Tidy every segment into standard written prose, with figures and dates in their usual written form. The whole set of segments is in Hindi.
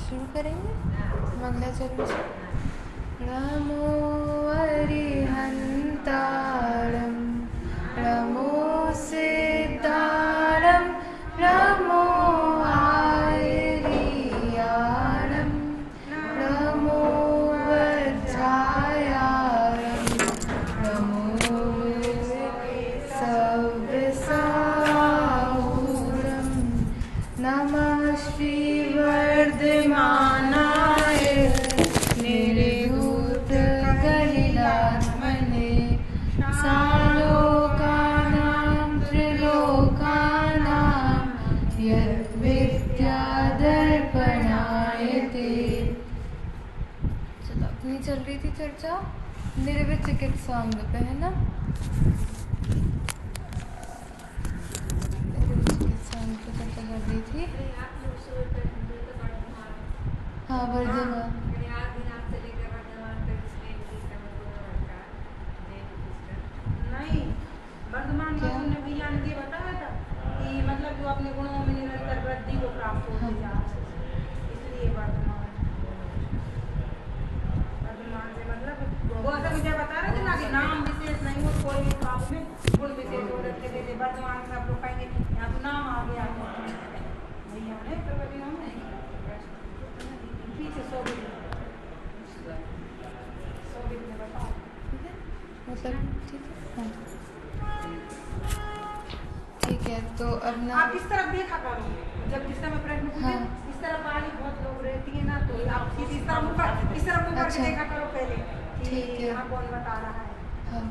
शुरू करेंगे मंगलाचरण से। नमो अरिहंतारं नमो सिद्धारं नमो आयर्याणं नमो वज्रायारं नमो सव्यसाहूरं नमः श्रीवर्धमानाय निर्धूतकलिलात्मने सालोकानां त्रिलोकानां यद्विद्यादर्पणाय ते। चलो, अपनी चल रही थी चर्चा निर्वित चिकित्सांग पे, है ना। निर्वित चिकित्सांग पे चर्चा कर रही थी। हाँ, वर्धमान नहीं, वर्धमान का तुमने विज्ञान ये बताया था कि मतलब जो अपने गुणों में निरंतर वृद्धि को प्राप्त होती जाए, इसलिए वर्धमान से मतलब वो ऐसा मुझे बता रहे थे ना कि नाम विशेष नहीं हो, कोई भी काम में गुण विशेष हो रखे थे। वर्धमान से आप लोग कहेंगे यहाँ तो नाम आ गया भैया ने प्रगति नाम पीछे सोबित में बताओ, मतलब ठीक है। हाँ, ठीक है। तो अब ना आप इस तरफ देखा करो, जब जिस समय प्रश्न पूछे हाँ। इस तरफ वाली बहुत लोग रहती है ना, तो आप इस तरफ मुकर अच्छा। देखा करो पहले ठीक कि है। यहाँ कौन बता रहा है। हाँ,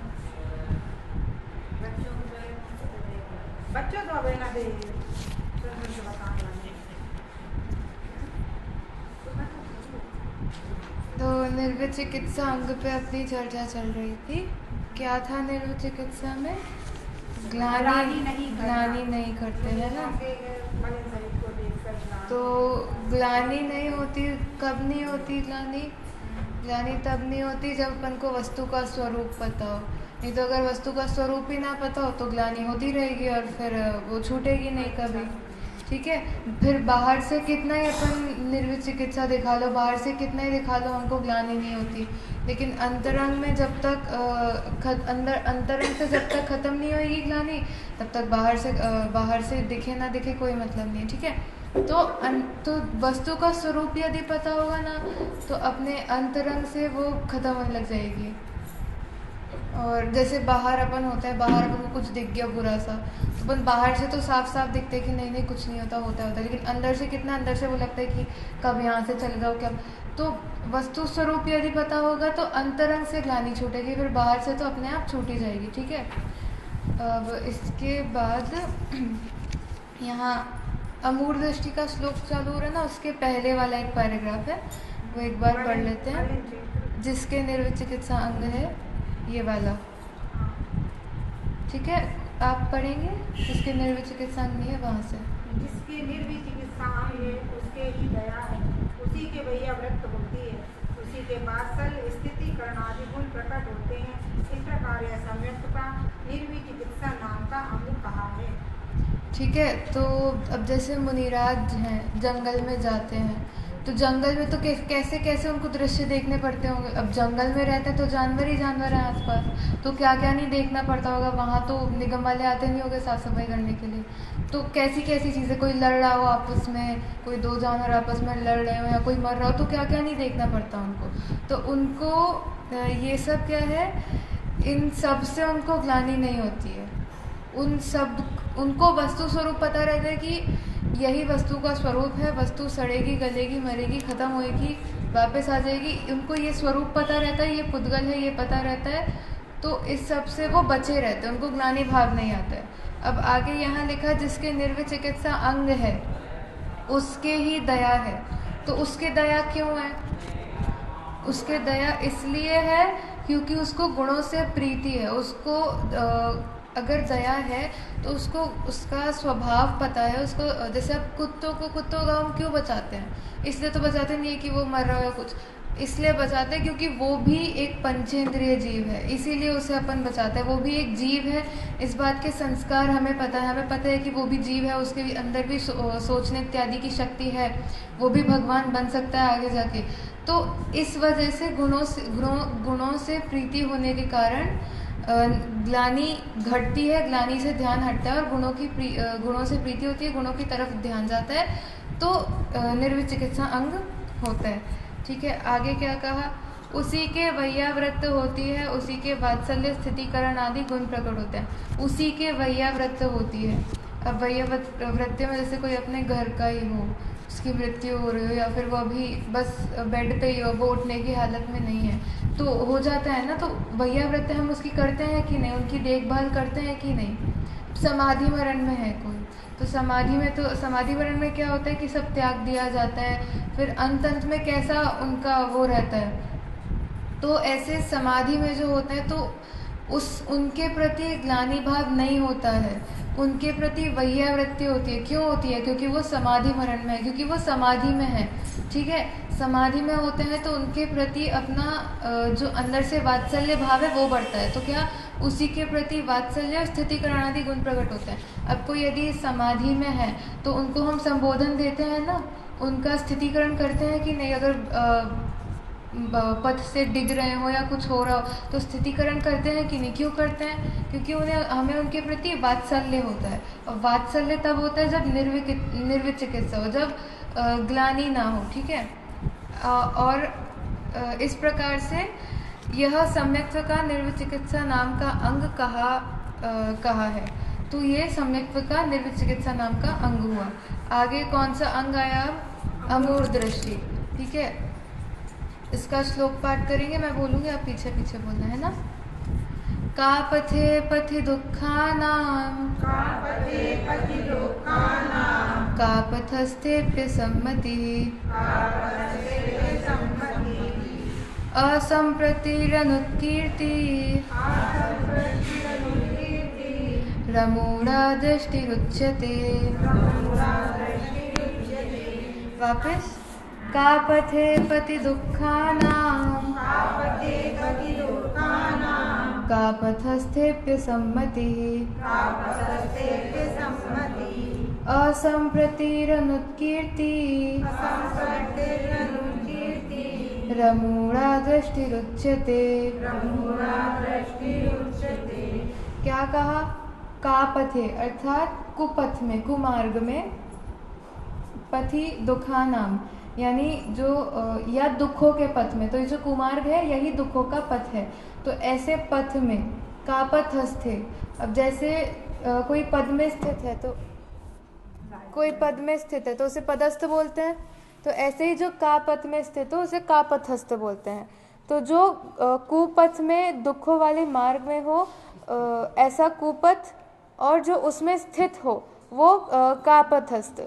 बच्चों तो अब ना दे बताने वाले। तो निर्वित चिकित्सा अंग पे अपनी चर्चा चल रही थी। क्या था निर्वित चिकित्सा में? ग्लानि नहीं करते, है ना। तो ग्लानि नहीं होती, कब नहीं होती ग्लानि? ग्लानि तब नहीं होती जब अपन को वस्तु का स्वरूप पता हो। नहीं तो अगर वस्तु का स्वरूप ही ना पता हो तो ग्लानि होती रहेगी और फिर वो छूटेगी नहीं कभी। ठीक है। फिर बाहर से कितना ही अपन निर्वित चिकित्सा दिखा लो, बाहर से कितना ही दिखा लो, हमको ग्लानि नहीं होती। लेकिन अंतरंग में जब तक अंतरंग से जब तक खत्म नहीं होगी ग्लानि, तब तक बाहर से दिखे ना दिखे कोई मतलब नहीं है। ठीक है। तो वस्तु का स्वरूप यदि पता होगा ना, तो अपने अंतरंग से वो खत्म होने लग जाएगी। और जैसे बाहर अपन होता है, बाहर अपन को कुछ दिख गया बुरा सा, तो अपन बाहर से तो साफ साफ दिखते हैं कि नहीं कुछ नहीं होता, होता है। लेकिन अंदर से कितना, अंदर से वो लगता है कि कब यहाँ से चले जाओ क्या। तो वस्तु स्वरूप यदि पता होगा तो अंतरंग से ग्लानि छूटेगी, फिर बाहर से तो अपने आप छूट ही जाएगी। ठीक है। अब इसके बाद यहाँ अमूढ़ दृष्टि का श्लोक चालू हो रहा है ना, उसके पहले वाला एक पैराग्राफ है, वो एक बार पढ़ लेते हैं। जिसके निर्वित चिकित्सा अंग है, ये वाला। ठीक है, आप पढ़ेंगे। जिसके निर्वित चिकित्सा अंग नहीं है, वहाँ से। जिसके निर्वित चिकित्सा अंग है, उसके ही दया है, उसी के भैया व्रत होती है, उसी के बासल स्थिति करणादि गुण प्रकट होते हैं। इस प्रकार यह सम्यक्त का निर्वित चिकित्सा नाम का अंग कहा है। ठीक है। तो अब जैसे मुनिराज हैं, जंगल में जाते हैं, तो जंगल में तो कैसे कैसे उनको दृश्य देखने पड़ते होंगे। अब जंगल में रहते हैं तो जानवर ही जानवर हैं आसपास, तो क्या क्या नहीं देखना पड़ता होगा। वहाँ तो निगम वाले आते नहीं होंगे साफ सफाई करने के लिए, तो कैसी कैसी चीज़ें, कोई लड़ रहा हो आपस में, कोई दो जानवर आपस में लड़ रहे हो या कोई मर रहा हो, तो क्या क्या नहीं देखना पड़ता उनको। तो उनको ये सब क्या है, इन सब से उनको ग्लानि नहीं होती है। उनको वस्तु स्वरूप पता रहता है कि यही वस्तु का स्वरूप है, वस्तु सड़ेगी, गलेगी, मरेगी, खत्म होएगी, वापस आ जाएगी। उनको ये स्वरूप पता रहता है, ये पुद्गल है, ये पता रहता है। तो इस सब से वो बचे रहते हैं, उनको ग्लानि भाव नहीं आता है। अब आगे यहाँ लिखा, जिसके निर्वित चिकित्सा अंग है उसके ही दया है। तो उसके दया क्यों है? उसके दया इसलिए है क्योंकि उसको गुणों से प्रीति है। उसको अगर दया है तो उसको उसका स्वभाव पता है। उसको जैसे अब कुत्तों का हम क्यों बचाते हैं? इसलिए तो बचाते नहीं है कि वो मर रहा हो या कुछ, इसलिए बचाते हैं क्योंकि वो भी एक पंचेंद्रिय जीव है, इसीलिए उसे अपन बचाते हैं। वो भी एक जीव है, इस बात के संस्कार हमें पता है। हमें पता है कि वो भी जीव है, उसके अंदर भी सोचने इत्यादि की शक्ति है, वो भी भगवान बन सकता है आगे जाके। तो इस वजह से गुणों से प्रीति होने के कारण ग्लानि घटती है, ग्लानि से ध्यान हटता है और गुणों से प्रीति होती है, गुणों की तरफ ध्यान जाता है, तो निर्विचिकित्सा अंग होता है। ठीक है, आगे क्या कहा? उसी के वैयावृत्त होती है, उसी के वात्सल्य स्थितिकरण आदि गुण प्रकट होते हैं। उसी के वैयावृत्त होती है। अब वैयावृत्त में जैसे कोई अपने घर का ही हो, उसकी मृत्यु हो रही हो, या फिर वो अभी बस बेड पे ही हो, वो उठने की हालत में नहीं है, तो हो जाता है ना, तो वैयावृत्त हम उसकी करते हैं कि नहीं, उनकी देखभाल करते हैं कि नहीं। समाधि मरण में है कोई, तो समाधि मरण में क्या होता है कि सब त्याग दिया जाता है, फिर अंत में कैसा उनका वो रहता है। तो ऐसे समाधि में जो होता है, तो उनके प्रति ग्लानि भाव नहीं होता है, उनके प्रति वैयावृत्ति होती है। क्यों होती है? क्योंकि वो समाधि मरण में है, क्योंकि वो समाधि में है। ठीक है, समाधि में होते हैं तो उनके प्रति अपना जो अंदर से वात्सल्य भाव है वो बढ़ता है। तो क्या उसी के प्रति वात्सल्य और स्थितिकरण आदि गुण प्रकट होते हैं। अब कोई यदि समाधि में है तो उनको हम संबोधन देते हैं ना, उनका स्थितिकरण करते हैं कि नहीं। अगर पथ से डिग रहे हो या कुछ हो रहा हो तो स्थितिकरण करते हैं कि नहीं? क्यों करते हैं? क्योंकि हमें उनके प्रति वात्सल्य होता है। और वात्सल्य तब होता है जब निर्विचिकित्सा हो, जब ग्लानि ना हो। ठीक है, और इस प्रकार से यह सम्यक्त्व का निर्विचिकित्सा नाम का अंग कहा है। तो ये सम्यक्त्व का निर्विचिकित्सा नाम का अंग हुआ। आगे कौन सा अंग आया? अमूढ़ दृष्टि। ठीक है, इसका श्लोक पाठ करेंगे, मैं बोलूँगी, आप पीछे पीछे बोलना है ना। का पथे पथि दुःखानां, का पथस्तेऽप्य सम्मतिः, असम्प्रतिरनुत्कीर्तिः, रमूढा दृष्टिरुच्यते। वापस, का पथे पति दुःखानां, का पथस्थेप्य सम्मतिः, असम्प्रतिरनुत्कीर्तिः, रमूढा दृष्टिरुच्यते। क्या कहा? का पथे अर्थात कुपथ में, कुमार्ग में, पथि दुखानाम यानी जो या दुखों के पथ में। तो ये जो कुमार्ग है यही दुखों का पथ है। तो ऐसे पथ में का पथस्थे, अब जैसे कोई पद में स्थित है, तो कोई पद में स्थित है तो उसे पदस्थ बोलते हैं। तो ऐसे ही जो का पथ में स्थित हो उसे का पथस्थ बोलते हैं। तो जो कुपथ में दुखों वाले मार्ग में हो ऐसा कुपथ, और जो उसमें स्थित हो वो का पथस्थ।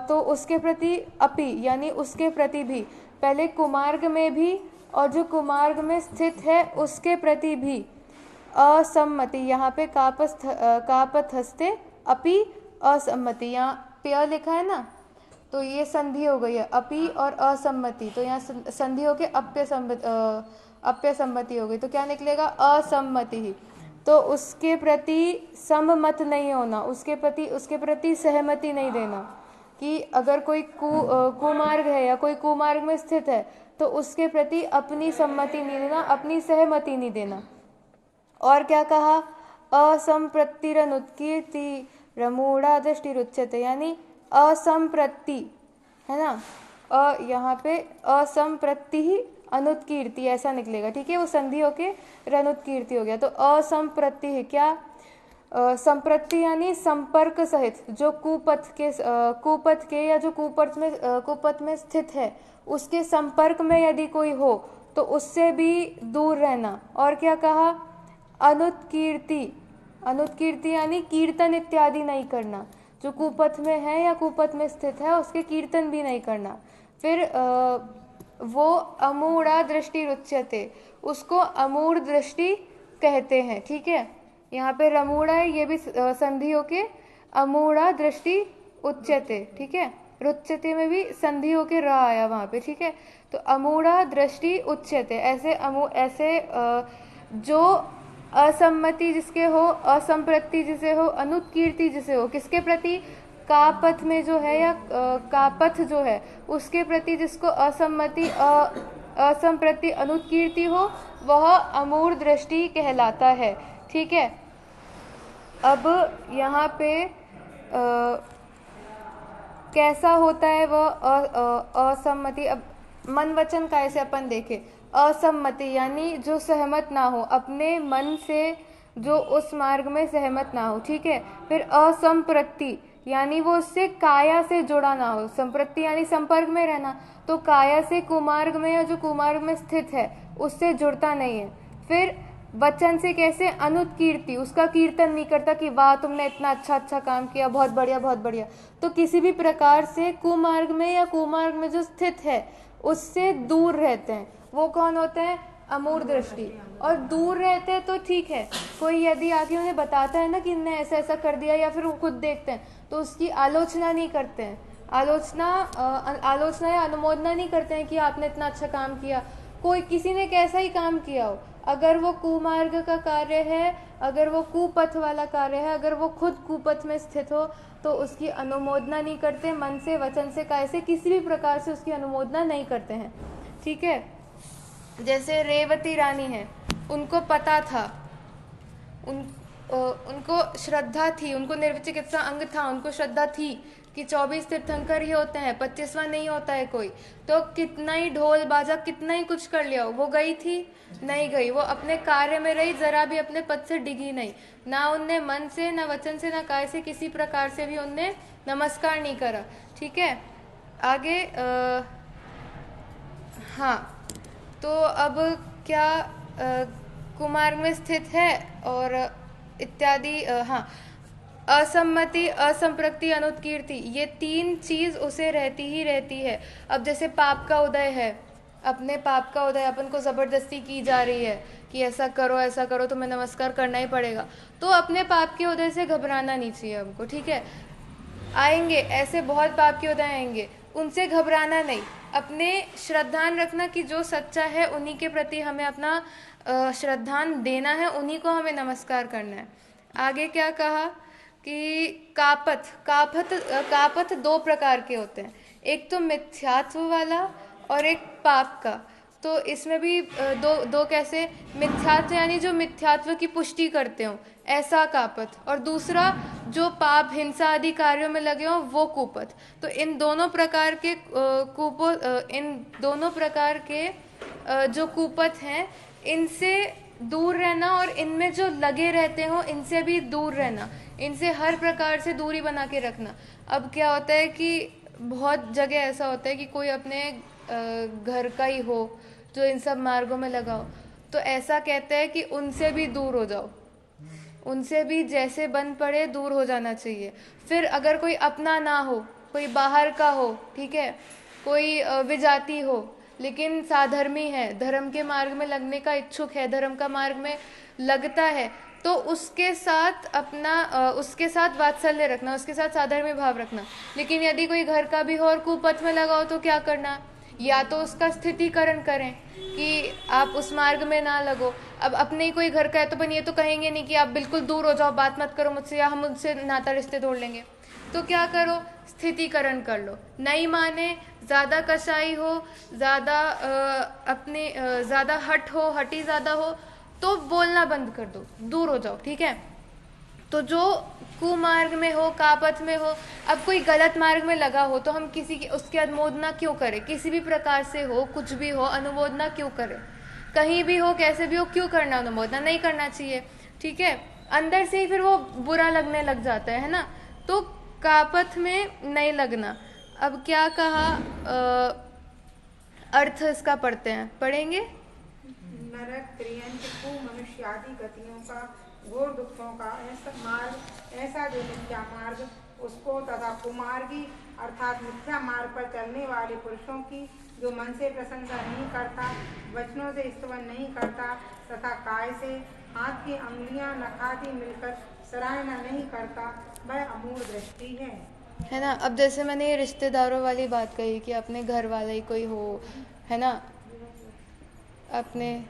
तो उसके प्रति अपि यानी उसके प्रति भी, पहले कुमार्ग में भी और जो कुमार्ग में स्थित है उसके प्रति भी असम्मति। यहाँ पे कापथस्ते अपि असम्मति, यहाँ प्य लिखा है ना, तो ये संधि हो गई है, अपि और असम्मति। तो यहाँ संधि हो के अप्य सम्मति हो गई। तो क्या निकलेगा? असम्मति ही। तो उसके प्रति सम्मत नहीं होना, उसके प्रति सहमति नहीं देना। कि अगर कोई कुमार्ग है या कोई कुमार्ग में स्थित है तो उसके प्रति अपनी सम्मति नहीं देना, अपनी सहमति नहीं देना। और क्या कहा? असंप्रतिरनुत्कीर्ति रमूढ़ा दृष्टिरुच्यते, यानी असंप्रति है ना, यहाँ पे असंप्रति ही अनुत्कीर्ति ऐसा निकलेगा। ठीक है, वो संधि होके रनुत्कीर्ति हो गया। तो असंप्रति है क्या? संप्रति यानी संपर्क सहित, जो कुपथ के या जो कुपथ में स्थित है उसके संपर्क में यदि कोई हो तो उससे भी दूर रहना। और क्या कहा? अनुत्कीर्ति यानी कीर्तन इत्यादि नहीं करना। जो कुपथ में है या कुपथ में स्थित है उसके कीर्तन भी नहीं करना। फिर वो अमूढ़ा दृष्टि रुच्यते, उसको अमूढ़ दृष्टि कहते हैं। ठीक है, यहाँ पे रमूढ़ा है, ये भी संधि होके अमूढ़ा दृष्टि उच्यते। ठीक है, रुच्यते में भी संधि होके र आया वहाँ पे, ठीक है। तो अमूढ़ा दृष्टि उच्यते, ऐसे जो असम्मति जिसके हो, असंप्रति जिसे हो, अनुत्कीर्ति जिसे हो, किसके प्रति, कापथ में जो है या कापथ जो है उसके प्रति जिसको असम्मति असंप्रति अनुत्कीर्ति हो, वह अमूढ़ दृष्टि कहलाता है, ठीक है। अब यहाँ पे कैसा होता है वह असम्मति। अब मन वचन का ऐसे अपन देखें, असम्मति यानी जो सहमत ना हो, अपने मन से जो उस मार्ग में सहमत ना हो, ठीक है। फिर असंप्रति यानी वो उससे काया से जुड़ा ना हो, संप्रति यानी संपर्क में रहना, तो काया से कुमार्ग में या जो कुमार्ग में स्थित है उससे जुड़ता नहीं है। फिर वचन से कैसे, अनुत्कीर्ति, उसका कीर्तन नहीं करता कि वाह तुमने इतना अच्छा काम किया, बहुत बढ़िया बहुत बढ़िया। तो किसी भी प्रकार से कुमार्ग में या कुमार्ग में जो स्थित है उससे दूर रहते हैं, वो कौन होते हैं, अमूढ़ दृष्टि। और दूर रहते हैं तो ठीक है, कोई यदि आके उन्हें बताता है ना कि इनने ऐसा ऐसा कर दिया, या फिर वो खुद देखते हैं तो उसकी आलोचना नहीं करते हैं, आलोचना या अनुमोदना नहीं करते हैं कि आपने इतना अच्छा काम किया। कोई किसी ने कैसा ही काम किया हो, अगर वो कुमार्ग का कार्य है, अगर वो कुपथ वाला कार्य है, अगर वो खुद कुपथ में स्थित हो तो उसकी अनुमोदना नहीं करते, मन से वचन से काया से किसी भी प्रकार से उसकी अनुमोदना नहीं करते हैं, ठीक है। जैसे रेवती रानी है, उनको पता था, उनको श्रद्धा थी, उनको निर्विचिकित्सा अंग था, उनको श्रद्धा थी कि 24 तीर्थंकर ही होते हैं, 25वां नहीं होता है कोई। तो कितना ही ढोल बाजा, कितना ही कुछ कर लिया हो, वो गई थी, नहीं गई, वो अपने कार्य में रही, जरा भी अपने पद से डिगी नहीं, ना उनने मन से, ना वचन से, ना काय से, किसी प्रकार से भी उनने नमस्कार नहीं करा, ठीक है। आगे हाँ, तो अब क्या कुमार्ग में स्थित है और इत्यादि, हाँ, असम्मति, असंप्रति, अनुत्कीर्ति, ये 3 चीज उसे रहती ही रहती है। अब जैसे पाप का उदय है, अपने पाप का उदय, अपन को जबरदस्ती की जा रही है कि ऐसा करो तो मैं नमस्कार करना ही पड़ेगा, तो अपने पाप के उदय से घबराना नहीं चाहिए हमको, ठीक है। आएंगे ऐसे बहुत पाप के उदय आएंगे, उनसे घबराना नहीं, अपने श्रद्धान रखना कि जो सच्चा है उन्हीं के प्रति हमें अपना श्रद्धान देना है, उन्हीं को हमें नमस्कार करना है। आगे क्या कहा कि कापथ 2 प्रकार के होते हैं, एक तो मिथ्यात्व वाला और एक पाप का। तो इसमें भी दो कैसे, मिथ्यात्व यानी जो मिथ्यात्व की पुष्टि करते हो ऐसा कापथ, और दूसरा जो पाप हिंसा आदि कार्यों में लगे हो वो कुपथ। तो इन दोनों प्रकार के जो कुपथ हैं इनसे दूर रहना, और इनमें जो लगे रहते हो इनसे भी दूर रहना, इनसे हर प्रकार से दूरी बना के रखना। अब क्या होता है कि बहुत जगह ऐसा होता है कि कोई अपने घर का ही हो जो इन सब मार्गों में लगा हो, तो ऐसा कहते हैं कि उनसे भी दूर हो जाओ, उनसे भी जैसे बन पड़े दूर हो जाना चाहिए। फिर अगर कोई अपना ना हो, कोई बाहर का हो, ठीक है, कोई विजाति हो लेकिन साधर्मी है, धर्म के मार्ग में लगने का इच्छुक है, धर्म का मार्ग में लगता है, तो उसके साथ वात्सल्य रखना, उसके साथ साधर्मी भाव रखना। लेकिन यदि कोई घर का भी हो और कुपथ में लगा हो तो क्या करना, या तो उसका स्थितिकरण करें कि आप उस मार्ग में ना लगो। अब अपने ही कोई घर का है तो अपन ये तो कहेंगे नहीं कि आप बिल्कुल दूर हो जाओ, बात मत करो मुझसे, या हम उनसे नाता रिश्ते तोड़ लेंगे। तो क्या करो, स्थितिकरण कर लो। नहीं माने, ज़्यादा कसाई हो, ज़्यादा ज़्यादा हटी ज़्यादा हो, तो बोलना बंद कर दो, दूर हो जाओ, ठीक है। तो जो कुमार्ग में हो, कापथ में हो, अब कोई गलत मार्ग में लगा हो तो हम उसकी अनुमोदना क्यों करें, किसी भी प्रकार से हो, कुछ भी हो, अनुमोदना क्यों करें, कहीं भी हो, कैसे भी हो, क्यों करना अनुमोदना, नहीं करना चाहिए, ठीक है। अंदर से ही फिर वो बुरा लगने लग जाता है ना, तो कापथ में नहीं लगना। अब क्या कहा, अर्थ इसका पढ़ेंगे। नरक, त्रियंत, मनुष्य आदि गतियों का, घोर दुखों का ऐसा जो मिथ्या मार्ग, उसको तथा कुमार्गी अर्थात मिथ्या मार्ग पर चलने वाले पुरुषों की जो मन से प्रशंसा नहीं करता, वचनों से स्तवन नहीं करता, तथा काय से हाथ की अंगुलियां नखादी मिलकर सराहना नहीं करता, वह अमूढ़ दृष्टि है। है ना। अब जैसे मैंने ये रिश्तेदारों वाली बात कही कि अपने घर वाला ही कोई हो, है ना, अपने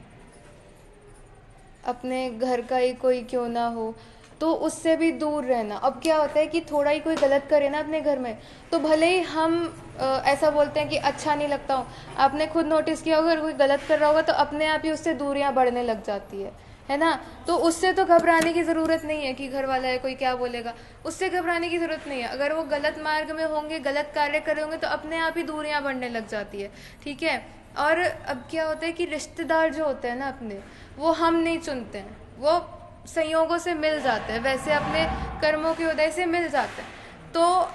अपने घर का ही कोई क्यों ना हो, तो उससे भी दूर रहना। अब क्या होता है कि थोड़ा ही कोई गलत करे ना अपने घर में, तो भले ही हम ऐसा बोलते हैं कि अच्छा नहीं लगता हूँ, आपने खुद नोटिस किया होगा, अगर कोई गलत कर रहा होगा तो अपने आप ही उससे दूरियां बढ़ने लग जाती है ना। तो उससे तो घबराने की ज़रूरत नहीं है कि घर वाला है कोई क्या बोलेगा, उससे घबराने की ज़रूरत नहीं है। अगर वो गलत मार्ग में होंगे, गलत कार्य करे होंगे, तो अपने आप ही दूरियां बढ़ने लग जाती है, ठीक है। और अब क्या होता है कि रिश्तेदार जो होते हैं ना अपने, वो हम नहीं चुनते हैं, वो संयोगों से मिल जाते हैं, वैसे अपने कर्मों के उदय से मिल जाते हैं। तो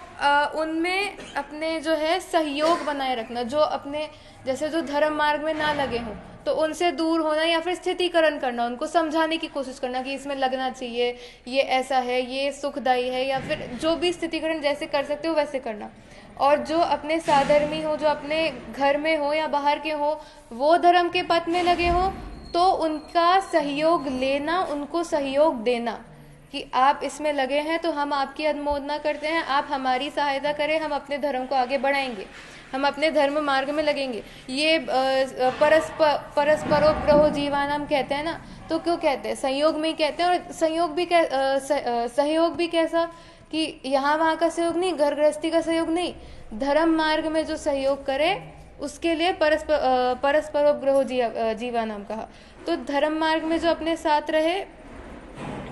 उनमें अपने जो है सहयोग बनाए रखना, जो अपने जैसे जो धर्म मार्ग में ना लगे हों तो उनसे दूर होना, या फिर स्थितिकरण करना, उनको समझाने की कोशिश करना कि इसमें लगना चाहिए, ये ऐसा है, ये सुखदायी है, या फिर जो भी स्थितिकरण जैसे कर सकते हो वैसे करना। और जो अपने साधर्मी हो, जो अपने घर में हो या बाहर के हो, वो धर्म के पथ में लगे हो, तो उनका सहयोग लेना, उनको सहयोग देना कि आप इसमें लगे हैं तो हम आपकी अनुमोदना करते हैं, आप हमारी सहायता करें, हम अपने धर्म को आगे बढ़ाएंगे, हम अपने धर्म मार्ग में लगेंगे। ये परस्परोपरहो जीवानाम कहते हैं ना, तो क्यों कहते हैं, संयोग में ही कहते हैं। और संयोग भी सहयोग भी कैसा कि यहाँ वहाँ का सहयोग नहीं, घर गृहस्थी का सहयोग नहीं, धर्म मार्ग में जो सहयोग करे उसके लिए परस्परोपरहो जीवानाम कहा। तो धर्म मार्ग में जो अपने साथ रहे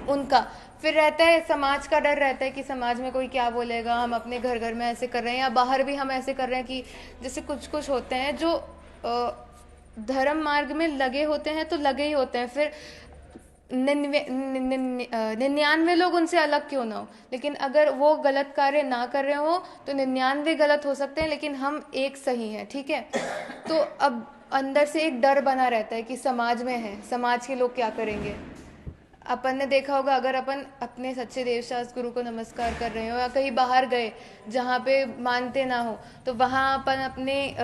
उनका, फिर रहता है समाज का डर रहता है कि समाज में कोई क्या बोलेगा, हम अपने घर घर में ऐसे कर रहे हैं या बाहर भी हम ऐसे कर रहे हैं कि जैसे कुछ कुछ होते हैं जो धर्म मार्ग में लगे होते हैं तो लगे ही होते हैं, फिर 99 लोग उनसे अलग क्यों ना हो, लेकिन अगर वो गलत कार्य ना कर रहे हो तो 99 गलत हो सकते हैं, लेकिन हम एक सही हैं, ठीक है। तो अब अंदर से एक डर बना रहता है कि समाज में है, समाज के लोग क्या करेंगे। अपन ने देखा होगा, अगर अपन अपने सच्चे देवशास्त्र गुरु को नमस्कार कर रहे हो या कहीं बाहर गए जहाँ पे मानते ना हो, तो वहाँ अपन अपने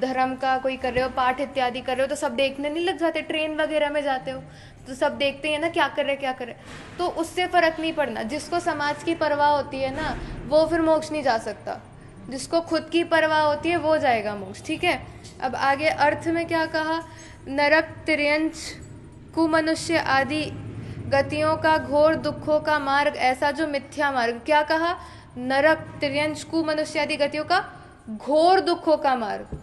धर्म का कोई कर रहे हो, पाठ इत्यादि कर रहे हो, तो सब देखने नहीं लग जाते। ट्रेन वगैरह में जाते हो तो सब देखते हैं ना क्या कर रहे क्या कर रहे, तो उससे फर्क नहीं पड़ना। जिसको समाज की परवाह होती है ना, वो फिर मोक्ष नहीं जा सकता, जिसको खुद की परवाह होती है वो जाएगा मोक्ष, ठीक है। अब आगे अर्थ में क्या कहा, नरक तिर्यंच कुमनुष्य आदि गतियों का घोर दुखों का मार्ग, ऐसा जो मिथ्या मार्ग, क्या कहा, नरक तिर्यंच कुमनुष्य आदि गतियों का घोर दुखों का मार्ग।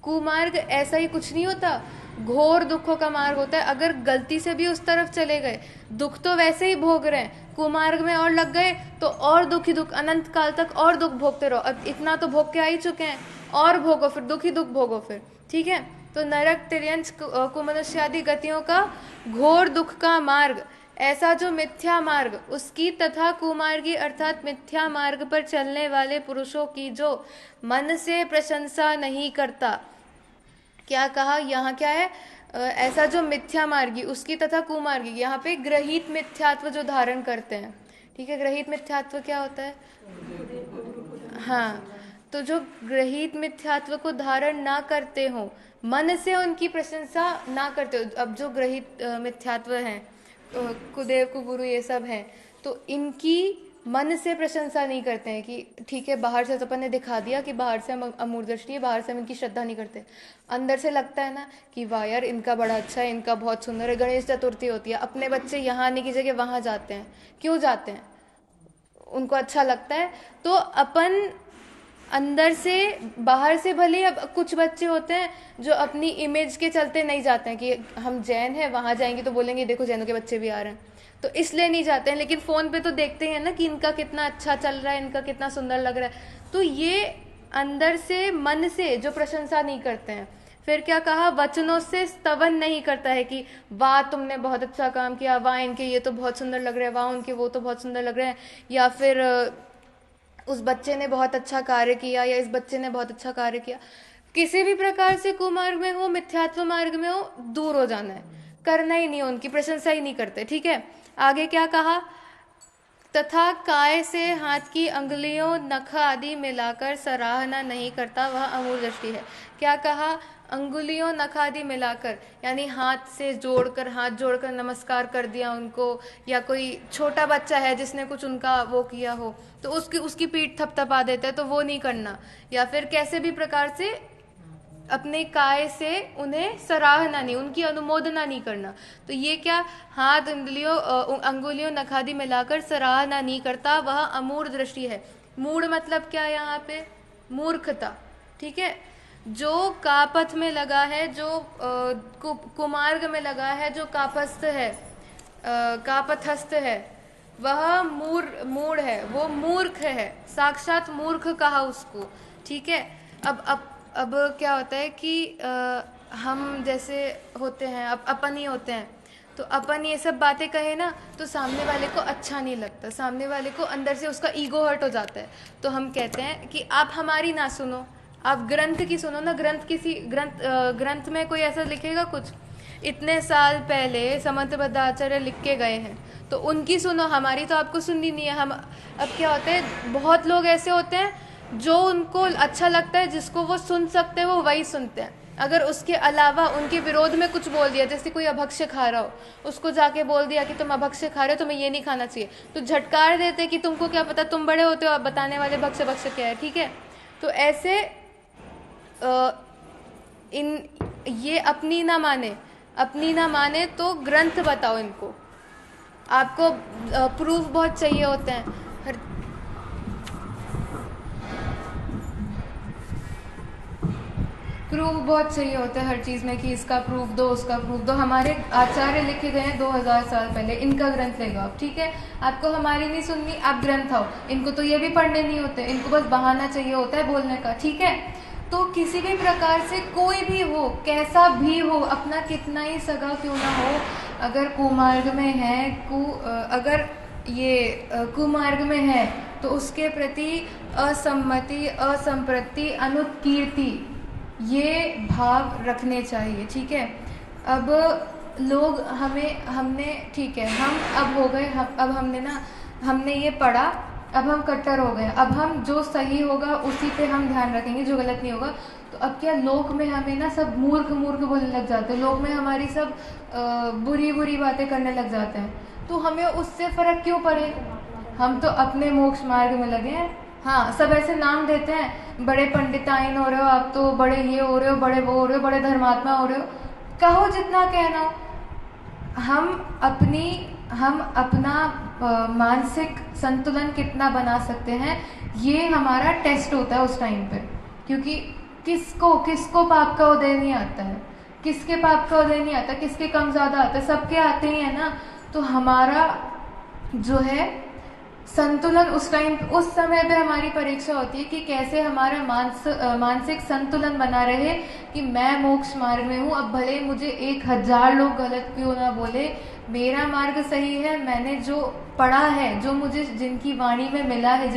कुमार्ग ऐसा ही कुछ नहीं होता, घोर दुखों का मार्ग होता है। अगर गलती से भी उस तरफ चले गए, दुख तो वैसे ही भोग रहे हैं, कुमार्ग में और लग गए तो और दुख ही दुख, अनंत काल तक और दुख भोगते रहो। अब इतना तो भोग के आ ही चुके हैं, और भोगो, फिर दुख ही दुख भोगो फिर, ठीक है। तो नरक तिर्यंच कुमनुष्य आदि गतियों का घोर दुख का मार्ग, ऐसा जो मिथ्या मार्ग, उसकी तथा कुमार्गी अर्थात मिथ्या मार्ग पर चलने वाले पुरुषों की जो मन से प्रशंसा नहीं करता। क्या कहा, यहाँ क्या है, ऐसा जो मिथ्या मार्गी, उसकी तथा कुमार्गी, यहाँ पे ग्रहित मिथ्यात्व जो धारण करते हैं, ठीक है। ग्रहित मिथ्यात्व क्या होता है, हाँ, तो जो ग्रहित मिथ्यात्व को धारण ना करते हो, मन से उनकी प्रशंसा ना करते हो। अब जो ग्रहित मिथ्यात्व हैं, कुदेव कुगुरु ये सब हैं, तो इनकी मन से प्रशंसा नहीं करते हैं कि ठीक है, बाहर से तो अपन ने दिखा दिया कि बाहर से हम अमूर्त दृष्टि है, बाहर से हम इनकी श्रद्धा नहीं करते, अंदर से लगता है ना कि वाह यार इनका बड़ा अच्छा है, इनका बहुत सुंदर है। गणेश चतुर्थी होती है, अपने बच्चे यहाँ आने की जगह वहाँ जाते हैं, क्यों जाते हैं, उनको अच्छा लगता है। तो अपन अंदर से, बाहर से भले, अब कुछ बच्चे होते हैं जो अपनी इमेज के चलते नहीं जाते हैं कि हम जैन हैं, वहाँ जाएंगे तो बोलेंगे देखो जैनों के बच्चे भी आ रहे हैं, तो इसलिए नहीं जाते हैं। लेकिन फ़ोन पे तो देखते हैं ना कि इनका कितना अच्छा चल रहा है, इनका कितना सुंदर लग रहा है, तो ये अंदर से मन से जो प्रशंसा नहीं करते हैं। फिर क्या कहा, वचनों से स्तवन नहीं करता है कि वाह तुमने बहुत अच्छा काम किया, वाह इनके ये तो बहुत सुंदर लग रहे हैं, वाह उनके वो तो बहुत सुंदर लग रहे हैं, या फिर उस बच्चे ने बहुत अच्छा कार्य किया या इस बच्चे ने बहुत अच्छा कार्य किया। किसी भी प्रकार से कुमार्ग में हो, मिथ्यात्व मार्ग में हो, दूर हो जाना है, करना ही नहीं, उनकी प्रशंसा ही नहीं करते, ठीक है। आगे क्या कहा, तथा काय से हाथ की अंगुलियों नख आदि मिलाकर सराहना नहीं करता, वह अमूढ़ दृष्टि है। क्या कहा? अंगुलियों नख आदि मिलाकर, यानी हाथ से जोड़कर, हाथ जोड़कर नमस्कार कर दिया उनको, या कोई छोटा बच्चा है जिसने कुछ उनका वो किया हो तो उसकी पीठ थपथपा देता है, तो वो नहीं करना। या फिर कैसे भी प्रकार से अपने काय से उन्हें सराहना नहीं, उनकी अनुमोदना नहीं करना। तो ये क्या? हाथ अंगुलियों नखादि मिलाकर सराहना नहीं करता, वह अमूढ़ दृष्टि है। मूढ़ मतलब क्या? यहाँ पे मूर्खता। ठीक है, जो कापथ में लगा है, जो कुमार्ग में लगा है, जो कापस्थ है, कापथस्थ है, वह मूढ़ है, वो मूर्ख है, साक्षात मूर्ख कहा उसको। ठीक है। अब क्या होता है कि हम जैसे होते हैं, अपन ही होते हैं, तो अपन ये सब बातें कहे ना तो सामने वाले को अच्छा नहीं लगता, सामने वाले को अंदर से उसका ईगो हर्ट हो जाता है। तो हम कहते हैं कि आप हमारी ना सुनो, आप ग्रंथ की सुनो ना। ग्रंथ में कोई ऐसा लिखेगा कुछ, इतने साल पहले समंत भद्राचार्य लिख के गए हैं, तो उनकी सुनो, हमारी तो आपको सुननी नहीं है। हम अब क्या होता है, बहुत लोग ऐसे होते हैं जो उनको अच्छा लगता है, जिसको वो सुन सकते हैं वो वही सुनते हैं। अगर उसके अलावा उनके विरोध में कुछ बोल दिया, जैसे कोई अभक्ष्य खा रहा हो, उसको जाके बोल दिया कि तुम अभक्ष्य खा रहे हो, तुम्हें ये नहीं खाना चाहिए, तो झटकार देते कि तुमको क्या पता, तुम बड़े होते हो, आप बताने वाले भक्ष्य क्या है। ठीक है, तो ऐसे ये अपनी ना माने तो ग्रंथ बताओ इनको। आपको प्रूफ बहुत चाहिए होते हैं हर चीज़ में, कि इसका प्रूफ दो, उसका प्रूफ दो। हमारे आचार्य लिखे गए हैं 2000 साल पहले, इनका ग्रंथ ले लो आप। ठीक है, आपको हमारी नहीं सुननी, आप ग्रंथ आओ। इनको तो ये भी पढ़ने नहीं होते, इनको बस बहाना चाहिए होता है बोलने का। ठीक है, तो किसी भी प्रकार से कोई भी हो, कैसा भी हो, अपना कितना ही सगा क्यों ना हो, अगर कुमार्ग में है, अगर ये कुमार्ग में है, तो उसके प्रति असम्मति, असंप्रति, अनुत्कीर्ति, ये भाव रखने चाहिए। ठीक है, अब लोग हमने ठीक है, हम अब हो गए, अब हमने ये पढ़ा, अब हम कट्टर हो गए, अब हम जो सही होगा उसी पे हम ध्यान रखेंगे, जो गलत नहीं होगा। तो अब क्या, लोक में हमें ना सब मूर्ख बोलने लग जाते हैं, लोक में हमारी सब बुरी बातें करने लग जाते हैं, तो हमें उससे फर्क क्यों पड़े, हम तो अपने मोक्ष मार्ग में लगे हैं। हाँ, सब ऐसे नाम देते हैं, बड़े पंडिताइन हो रहे हो आप, तो बड़े ये हो रहे हो, बड़े वो हो रहे हो, बड़े धर्मात्मा हो रहे हो, कहो जितना कहना हो। हम अपना मानसिक संतुलन कितना बना सकते हैं, ये हमारा टेस्ट होता है उस टाइम पे। क्योंकि किसको पाप का उदय नहीं आता है, किसके पाप का उदय नहीं आता, किसके कम ज़्यादा आता है, सबके आते ही है ना। तो हमारा जो है संतुलन उस समय पे हमारी परीक्षा होती है कि कैसे हमारा मानसिक संतुलन बना रहे, कि मैं मोक्ष मार्ग में हूँ। अब भले मुझे 1000 लोग गलत क्यों ना बोले, मेरा मार्ग सही है, मैंने जो पढ़ा है, जो मुझे जिनकी वाणी में मिला है,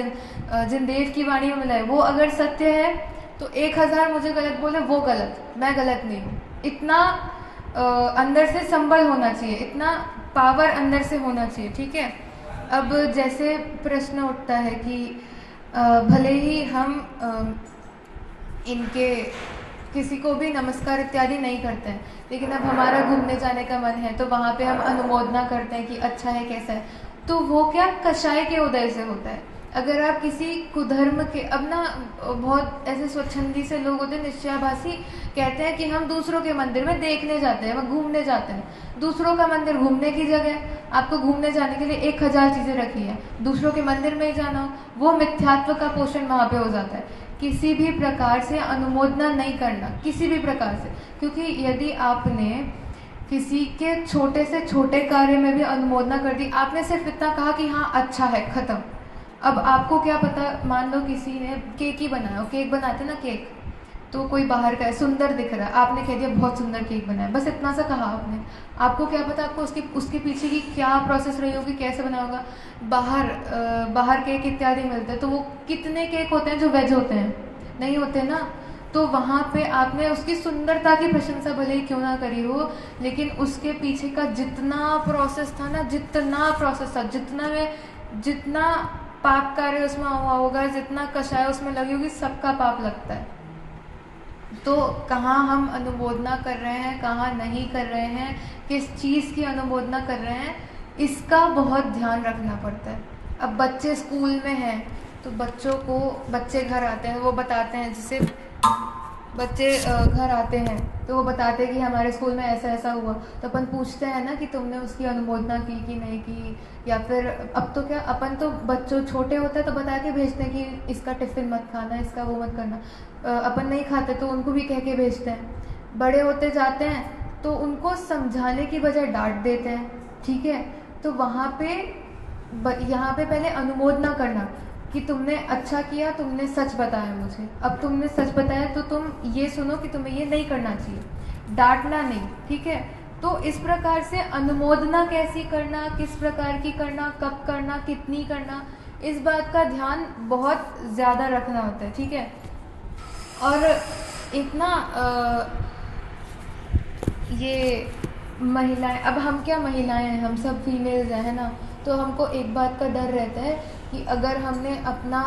जिन देव की वाणी में मिला है, वो अगर सत्य है, तो 1000 मुझे गलत बोले, वो गलत, मैं गलत नहीं हूँ। इतना अंदर से संबल होना चाहिए, इतना पावर अंदर से होना चाहिए। ठीक है, अब जैसे प्रश्न उठता है कि भले ही हम इनके किसी को भी नमस्कार इत्यादि नहीं करते हैं, लेकिन अब हमारा घूमने जाने का मन है, तो वहाँ पे हम अनुमोदना करते हैं कि अच्छा है, कैसा है, तो वो क्या कषाय के उदय से होता है। अगर आप किसी कुधर्म के, अब ना बहुत ऐसे स्वच्छंदी से लोग होते हैं, निश्चयाभासी, कहते हैं कि हम दूसरों के मंदिर में देखने जाते हैं, वह घूमने जाते हैं। दूसरों का मंदिर घूमने की जगह, आपको घूमने जाने के लिए 1000 चीज़ें रखी हैं, दूसरों के मंदिर में ही जाना हो, वो मिथ्यात्व का पोषण वहाँ पे हो जाता है। किसी भी प्रकार से अनुमोदना नहीं करना, किसी भी प्रकार से, क्योंकि यदि आपने किसी के छोटे से छोटे कार्य में भी अनुमोदना कर दी, आपने सिर्फ इतना कहा कि हाँ अच्छा है, खत्म। अब आपको क्या पता, मान लो किसी ने केक ही बनाया, केक बनाते ना केक, तो कोई बाहर का है, सुंदर दिख रहा है, आपने कह दिया बहुत सुंदर केक बनाया, बस इतना सा कहा आपने। आपको क्या पता आपको उसके पीछे की क्या प्रोसेस रही होगी, कैसे बना होगा। बाहर केक इत्यादि मिलते हैं, तो वो कितने केक होते हैं जो वेज होते हैं, नहीं होते ना। तो वहाँ पे आपने उसकी सुंदरता की प्रशंसा भले ही क्यों ना करी हो, लेकिन उसके पीछे का जितना प्रोसेस था, जितना में जितना पाप कार्य उसमें हुआ होगा, जितना कषाय उसमें लगी होगी, सबका पाप लगता है। तो कहाँ हम अनुमोदना कर रहे हैं, कहाँ नहीं कर रहे हैं, किस चीज़ की अनुमोदना कर रहे हैं, इसका बहुत ध्यान रखना पड़ता है। अब बच्चे स्कूल में हैं तो बच्चे घर आते हैं, वो बताते हैं, जैसे बच्चे घर आते हैं तो वो बताते हैं कि हमारे स्कूल में ऐसा ऐसा हुआ, तो अपन पूछते हैं ना कि तुमने उसकी अनुमोदना की कि नहीं की, या फिर अब तो क्या, अपन तो बच्चों छोटे होते हैं तो बता के भेजते हैं कि इसका टिफ़िन मत खाना, इसका वो मत करना। अपन नहीं खाते तो उनको भी कह के भेजते हैं। बड़े होते जाते हैं तो उनको समझाने की बजाय डांट देते हैं, ठीक है। तो यहाँ पे पहले अनुमोदना करना कि तुमने अच्छा किया, तुमने सच बताया मुझे, अब तुमने सच बताया तो तुम ये सुनो कि तुम्हें ये नहीं करना चाहिए, डांटना नहीं, ठीक है। तो इस प्रकार से अनुमोदना कैसी करना, किस प्रकार की करना, कब करना, कितनी करना, इस बात का ध्यान बहुत ज़्यादा रखना होता है, ठीक है। और इतना ये महिलाएं, अब हम क्या महिलाएं हैं, हम सब फीमेल्स हैं, है ना। तो हमको एक बात का डर रहता है कि अगर हमने अपना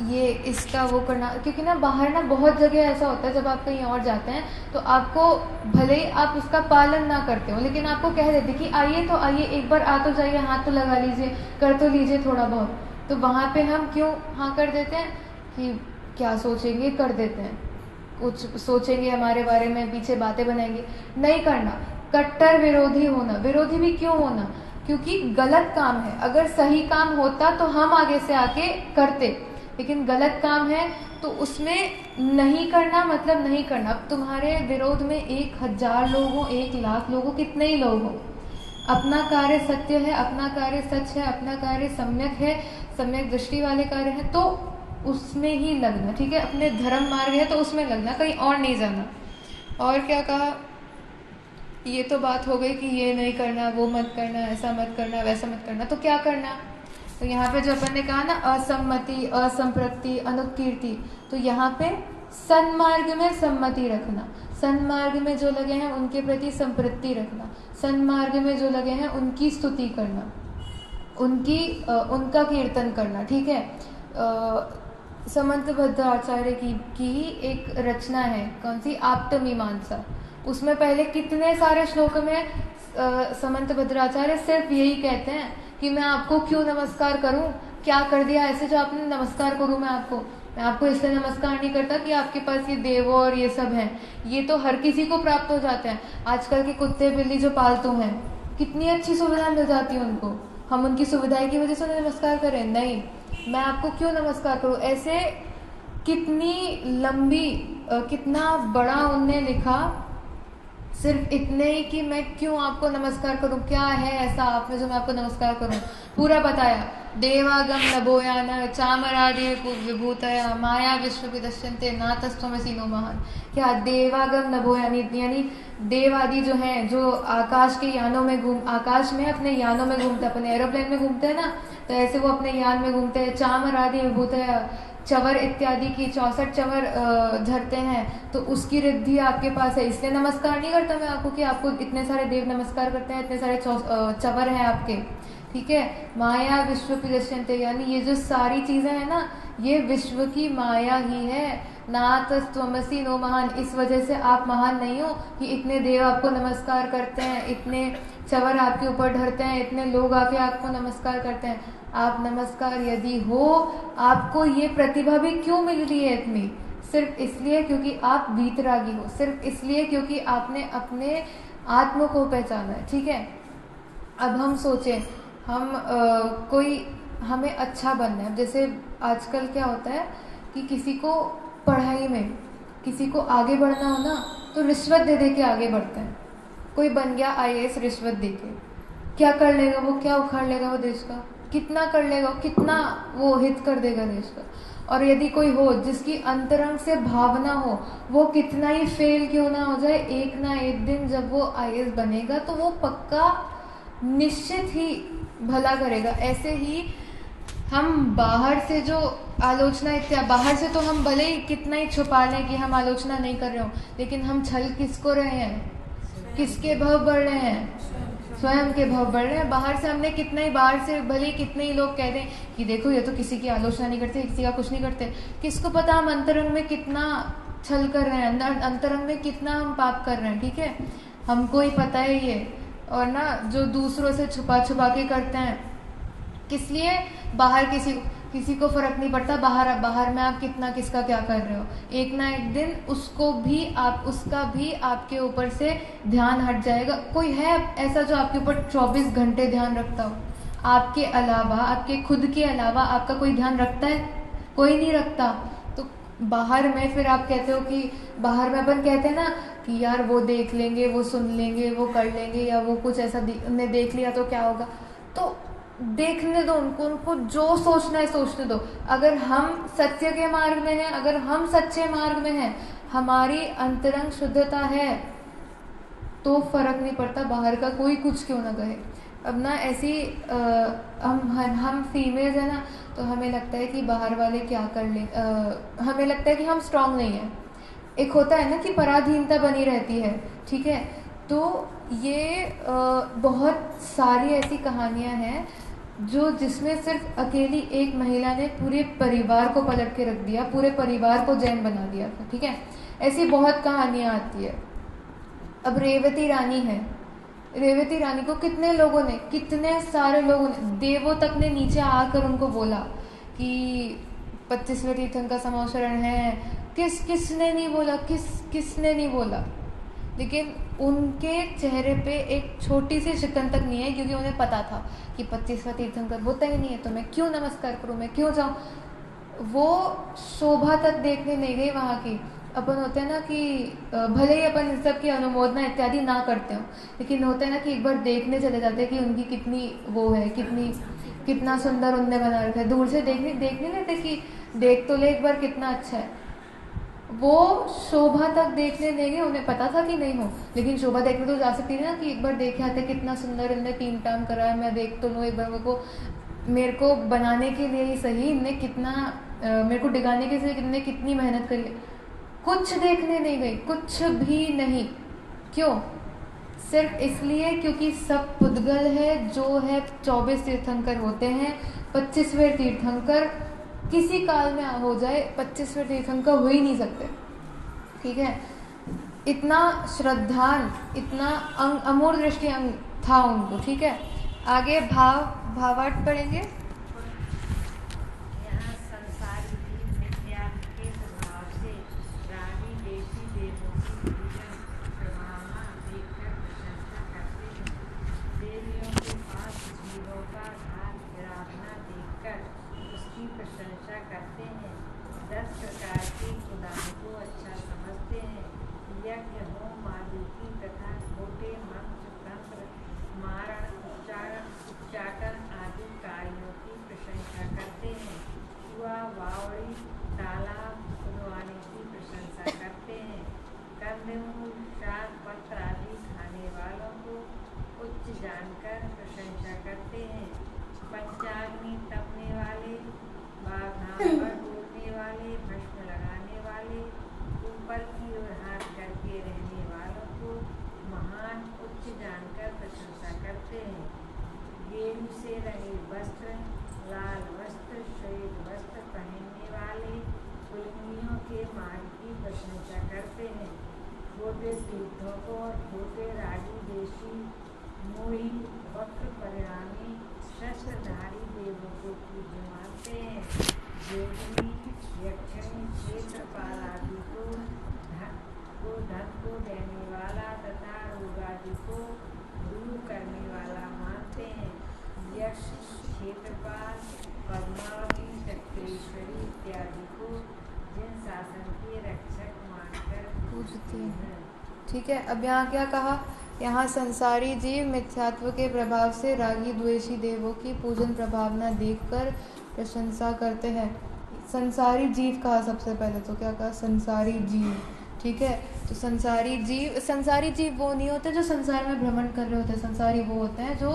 ये इसका वो करना, क्योंकि ना बाहर ना बहुत जगह ऐसा होता है, जब आप कहीं और जाते हैं तो आपको भले ही आप उसका पालन ना करते हो, लेकिन आपको कह देते कि आइए तो आइए, एक बार आ तो जाइए, हाथ तो लगा लीजिए, कर तो लीजिए थोड़ा बहुत। तो वहाँ पे हम क्यों हाँ कर देते हैं कि क्या सोचेंगे, कर देते हैं, कुछ सोचेंगे हमारे बारे में, पीछे बातें बनाएंगे, नहीं करना। कट्टर विरोधी होना, विरोधी भी क्यों होना, क्योंकि गलत काम है। अगर सही काम होता तो हम आगे से आके करते, लेकिन गलत काम है तो उसमें नहीं करना मतलब नहीं करना। अब तुम्हारे विरोध में 1000 लोग हो, 1,00,000 लोग हो, कितने ही लोग हो, अपना कार्य सत्य है, अपना कार्य सच है, अपना कार्य सम्यक है, सम्यक दृष्टि वाले कार्य है, तो उसमें ही लगना, ठीक है। अपने धर्म मार्ग है तो उसमें लगना, कहीं और नहीं जाना। और क्या कहा, ये तो बात हो गई कि ये नहीं करना, वो मत करना, ऐसा मत करना, वैसा मत करना। तो क्या करना, तो यहाँ पे जो अपन ने कहा ना, असम्मति, असंप्रति, अनुकीर्ति, तो यहाँ पे सन्मार्ग में सम्मति रखना, सन्मार्ग में जो लगे हैं उनके प्रति संप्रति रखना, सन्मार्ग में जो लगे हैं उनकी स्तुति करना, उनका कीर्तन करना, ठीक है। समंत भद्राचार्य की ही एक रचना है, कौन सी, आप्तमीमांसा। उसमें पहले कितने सारे श्लोक में समंत भद्राचार्य सिर्फ यही कहते हैं कि मैं आपको क्यों नमस्कार करूं, क्या कर दिया ऐसे जो आपने नमस्कार करूं मैं आपको इसलिए नमस्कार नहीं करता कि आपके पास ये देव और ये सब हैं, ये तो हर किसी को प्राप्त हो जाते हैं। आजकल के कुत्ते बिल्ली जो पालतू हैं, कितनी अच्छी सुविधा मिल जाती है उनको, हम उनकी सुविधाएं की वजह से उन्हें नमस्कार करें, नहीं, मैं आपको क्यों नमस्कार करूं। ऐसे कितनी लंबी, कितना बड़ा उनने लिखा, सिर्फ इतने ही कि मैं क्यों आपको नमस्कार करूं, क्या है ऐसा आप में जो मैं आपको नमस्कार करूं, पूरा बताया। देवागम नभोयान चामरादि विभूतया माया विश्व विदश्यन्ते नातस्त्वमसि नो महान। क्या देवागम नभोयान, यानी देव आदि जो हैं, जो आकाश के यानों में आकाश में अपने यानों में घूमते, अपने एरोप्लेन में घूमते हैं ना, तो ऐसे वो अपने यान में घूमते हैं। चामरादि विभूतया, चवर इत्यादि की 64 चवर झरते हैं, तो उसकी रिद्धि आपके पास है, इसलिए नमस्कार नहीं करता मैं आपको कि आपको इतने सारे देव नमस्कार करते हैं, इतने सारे चवर हैं आपके, ठीक है। माया विश्व की दृश्यन्ते, यानी ये जो सारी चीजें हैं ना, ये विश्व की माया ही है। नातस्त्वमसि नो महान, इस वजह से आप महान नहीं हो कि इतने देव आपको नमस्कार करते हैं, इतने चवर आपके ऊपर ढरते हैं, इतने लोग आके आपको नमस्कार करते हैं। आप नमस्कार यदि हो, आपको ये प्रतिभा भी क्यों मिल रही है इतनी, सिर्फ इसलिए क्योंकि आप वीतरागी हो, सिर्फ इसलिए क्योंकि आपने अपने आत्म को पहचाना है, ठीक है। अब हम सोचें, कोई हमें अच्छा बनना है, जैसे आजकल क्या होता है कि किसी को पढ़ाई में किसी को आगे बढ़ना हो ना, तो रिश्वत दे दे के आगे बढ़ते हैं। कोई बन गया IAS रिश्वत दे के, क्या कर लेगा वो, क्या उखाड़ लेगा वो देश का, कितना कर लेगा, कितना वो हित कर देगा देश का। और यदि कोई हो जिसकी अंतरंग से भावना हो, वो कितना ही फेल क्यों ना हो जाए, एक ना एक दिन जब वो IAS बनेगा तो वो पक्का निश्चित ही भला करेगा। ऐसे ही हम बाहर से जो आलोचना बाहर से तो हम भले ही कितना ही छुपा लें कि हम आलोचना नहीं कर रहे हो, लेकिन हम छल किसको रहे हैं, किसके भाव बढ़ रहे हैं, स्वयं के भाव बढ़ रहे हैं। बाहर से हमने कितने ही बाहर से भले कितने ही लोग कहते हैं कि देखो ये तो किसी की आलोचना नहीं करते, किसी का कुछ नहीं करते, किसको पता हम अंतरंग में कितना छल कर रहे हैं, अंतरंग में कितना हम पाप कर रहे हैं। ठीक है, हमको ही पता है ये। और ना जो दूसरों से छुपा छुपा के करते हैं, किस लिए? बाहर किसी को फर्क नहीं पड़ता बाहर में आप कितना किसका क्या कर रहे हो, एक ना एक दिन उसका भी आपके ऊपर से ध्यान हट जाएगा। कोई है ऐसा जो आपके ऊपर 24 घंटे ध्यान रखता हो? आपके अलावा, आपके खुद के अलावा आपका कोई ध्यान रखता है? कोई नहीं रखता। तो बाहर में फिर आप कहते हो कि बाहर में अपन कहते हैं ना कि यार वो देख लेंगे, वो सुन लेंगे, वो कर लेंगे, या वो कुछ ऐसा उन्हें देख लिया तो क्या होगा। तो देखने दो उनको जो सोचना है सोचने दो। अगर हम सत्य के मार्ग में हैं, अगर हम सच्चे मार्ग में हैं, हमारी अंतरंग शुद्धता है, तो फर्क नहीं पड़ता बाहर का कोई कुछ क्यों ना कहे। अब ना ऐसी हम फीमेल्स है ना, तो हमें लगता है कि बाहर वाले क्या कर ले, हमें लगता है कि हम स्ट्रांग नहीं है। एक होता है ना कि पराधीनता बनी रहती है। ठीक है, तो ये बहुत सारी ऐसी कहानियां हैं जिसमें सिर्फ अकेली एक महिला ने पूरे परिवार को पलट के रख दिया, पूरे परिवार को जैन बना दिया था। ठीक है, ऐसी बहुत कहानियां आती है। अब रेवती रानी है, रेवती रानी को कितने सारे लोगों ने, देवों तक ने नीचे आकर उनको बोला कि 25वें तीर्थंकर समावशरण है। किसने नहीं बोला, किसने नहीं बोला, लेकिन उनके चेहरे पे एक छोटी सी शिकन तक नहीं है, क्योंकि उन्हें पता था कि 25वां तीर्थंकर होता ही नहीं है, तो मैं क्यों नमस्कार करूं, मैं क्यों जाऊं। वो शोभा तक देखने नहीं गई वहां की। अपन होते हैं ना कि भले ही अपन इन सब की अनुमोदना इत्यादि ना करते हो, लेकिन होता है ना कि एक बार देखने चले जाते हैं कि उनकी कितनी वो है, कितना सुंदर उनने बना रखा है। दूर से देखने लेते कि देख तो ले एक बार कितना अच्छा है। वो शोभा तक देखने नहीं गए, उन्हें पता था कि नहीं हो, लेकिन शोभा देखने तो जा सकती थी ना कि एक बार देखे आते कितना सुंदर इनने तीन टाइम करा है, मैं देख तो लूँ एक बार। मेरे को बनाने के लिए ही सही इनने कितना, मेरे को डिगाने के लिए इनने कितनी मेहनत करी है। कुछ देखने नहीं गई, कुछ भी नहीं। क्यों? सिर्फ इसलिए क्योंकि सब पुद्गल है, जो है 24 तीर्थंकर होते हैं। 25वें तीर्थंकर किसी काल में हो जाए, 25वें तीर्थंकर हो ही नहीं सकते। ठीक है, इतना श्रद्धान, इतना अमूर्त दृष्टि था उनको। ठीक है, आगे भावार्थ पढ़ेंगे। प्रशंसा करते हैं। 10 प्रकार के खुदाओं को अच्छा समझते हैं। यज्ञ, होम आदि की तथा छोटे मंत्र, तंत्र, मारण, उच्चाटन आदि कार्यों की प्रशंसा करते हैं। कुआ, बावड़ी, तालाब खुदवाने की प्रशंसा करते हैं। कंदमूल, शाक पत्र आदि खाने वालों को उच्च जानकर प्रशंसा करते हैं। पंचाग्नि तपने वाले, बाघावर बोलने वाले, भस्म लगाने वाले, ऊपर की ओर हाथ करके रहने वालों को महान उच्च जानकर प्रशंसा करते हैं। गेरू से रंगे वस्त्र, लाल वस्त्र, श्वेत वस्त्र पहनने वाले पुलिंगियों के मार्ग की प्रशंसा करते हैं। छोटे तीर्थों को छोटे राजू देशी मोही वक्र परिणामी शस्त्रधारी देवों को पूज्य मानते हैं। देवनी, यक्षिणी, क्षेत्रपाल आदि को धन को देने वाला तथा रोग आदि को दूर करने वाला मानते हैं। यक्ष, क्षेत्रपाल, पद्मावती, चक्रेश्वरी इत्यादि को जिन शासन के रक्षक मानकर पूजते हैं। ठीक है, अब यहाँ क्या कहा? यहाँ संसारी जीव मिथ्यात्व के प्रभाव से रागी द्वेषी देवों की पूजन प्रभावना देखकर प्रशंसा करते हैं। संसारी जीव कहा सबसे पहले, तो क्या कहा? संसारी जीव। ठीक है, तो संसारी जीव वो नहीं होते जो संसार में भ्रमण कर रहे होते। संसारी वो होते हैं जो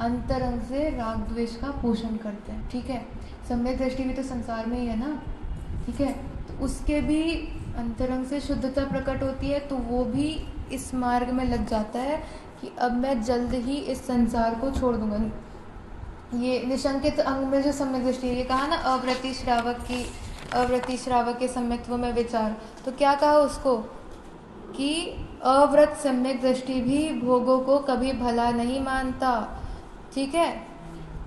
अंतरंग से राग द्वेष का पोषण करते हैं। ठीक है, सम्यक दृष्टि भी तो संसार में ही है ना। ठीक है, तो उसके भी अंतरंग से शुद्धता प्रकट होती है तो वो भी इस मार्ग में लग जाता है कि अब मैं जल्द ही इस संसार को छोड़ दूंगा। ये निशंकित अंग में जो सम्यक दृष्टि है, ये कहा ना अवृति श्रावक के सम्यक्त्व में विचार, तो क्या कहा उसको कि अव्रत सम्यक दृष्टि भी भोगों को कभी भला नहीं मानता। ठीक है,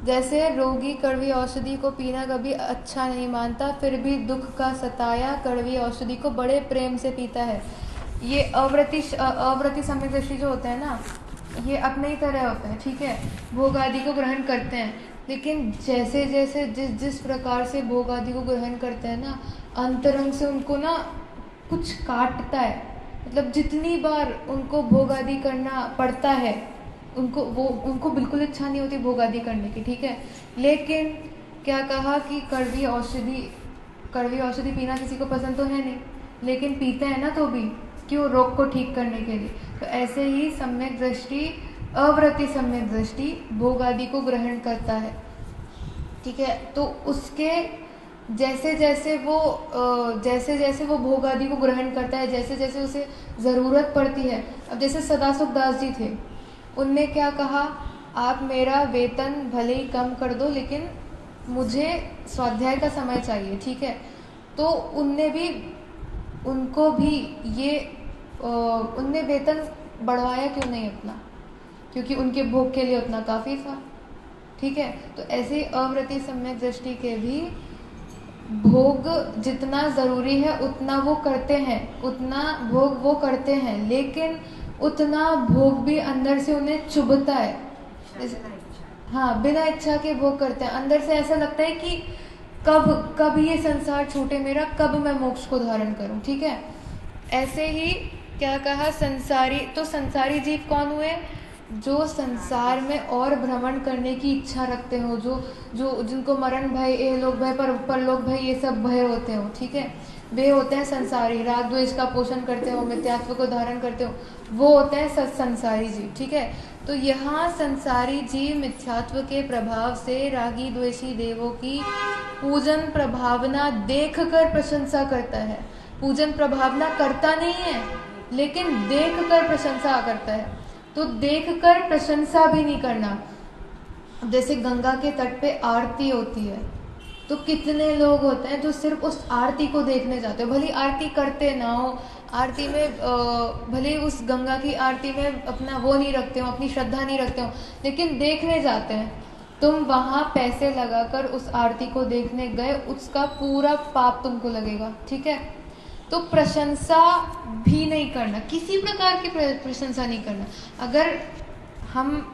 जैसे रोगी कड़वी औषधि को पीना कभी अच्छा नहीं मानता, फिर भी दुख का सताया कड़वी औषधि को बड़े प्रेम से पीता है। ये अव्रति सम्यक दृष्टि जो होते हैं ना, ये अपने ही तरह होते हैं। ठीक है, भोग आदि को ग्रहण करते हैं, लेकिन जैसे जैसे जिस प्रकार से भोग आदि को ग्रहण करते हैं ना, अंतरंग से उनको ना कुछ काटता है। मतलब जितनी बार उनको भोग आदि करना पड़ता है, उनको बिल्कुल इच्छा नहीं होती भोग आदि करने की। ठीक है, लेकिन क्या कहा कि कड़वी औषधि पीना किसी को पसंद तो है नहीं, लेकिन पीते हैं ना तो भी, क्यों? रोग को ठीक करने के लिए। तो ऐसे ही सम्यक दृष्टि, अव्रति सम्यक दृष्टि भोग आदि को ग्रहण करता है। ठीक है, तो उसके जैसे जैसे वो भोग आदि को ग्रहण करता है, जैसे जैसे उसे ज़रूरत पड़ती है। अब जैसे सदासुख दास जी थे, उनने क्या कहा, आप मेरा वेतन भले ही कम कर दो, लेकिन मुझे स्वाध्याय का समय चाहिए। ठीक है, तो उनने वेतन बढ़वाया क्यों नहीं अपना? क्योंकि उनके भोग के लिए उतना काफ़ी था। ठीक है, तो ऐसे ही अव्रति सम्यक दृष्टि के भी भोग जितना ज़रूरी है उतना वो करते हैं, उतना भोग वो करते हैं, लेकिन उतना भोग भी अंदर से उन्हें चुभता है। हाँ, बिना इच्छा के भोग करते हैं। अंदर से ऐसा लगता है कि कब ये संसार छूटे मेरा, कब मैं मोक्ष को धारण करूं। ठीक है, ऐसे ही क्या कहा, संसारी जीव कौन हुए? जो संसार में और भ्रमण करने की इच्छा रखते हो, जो जिनको मरण भय, एहलोक भय, परलोक भय, ये सब भय होते हो। ठीक है, वे होते हैं संसारी, राग द्वेष का पोषण करते हो, मिथ्यात्व को धारण करते हो, वो होते हैं संसारी जीव। ठीक है, तो यहाँ संसारी जीव मिथ्यात्व के प्रभाव से रागी द्वेषी देवों की पूजन प्रभावना देखकर प्रशंसा करता है। पूजन प्रभावना करता नहीं है, लेकिन देखकर प्रशंसा करता है। तो देखकर प्रशंसा भी नहीं करना। जैसे गंगा के तट पे आरती होती है, तो कितने लोग होते हैं जो सिर्फ उस आरती को देखने जाते हो, भले आरती करते ना हो, आरती में भले उस गंगा की आरती में अपना वो नहीं रखते हो, अपनी श्रद्धा नहीं रखते हो, लेकिन देखने जाते हैं। तुम वहाँ पैसे लगाकर उस आरती को देखने गए, उसका पूरा पाप तुमको लगेगा। ठीक है, तो प्रशंसा भी नहीं करना, किसी प्रकार की प्रशंसा नहीं करना।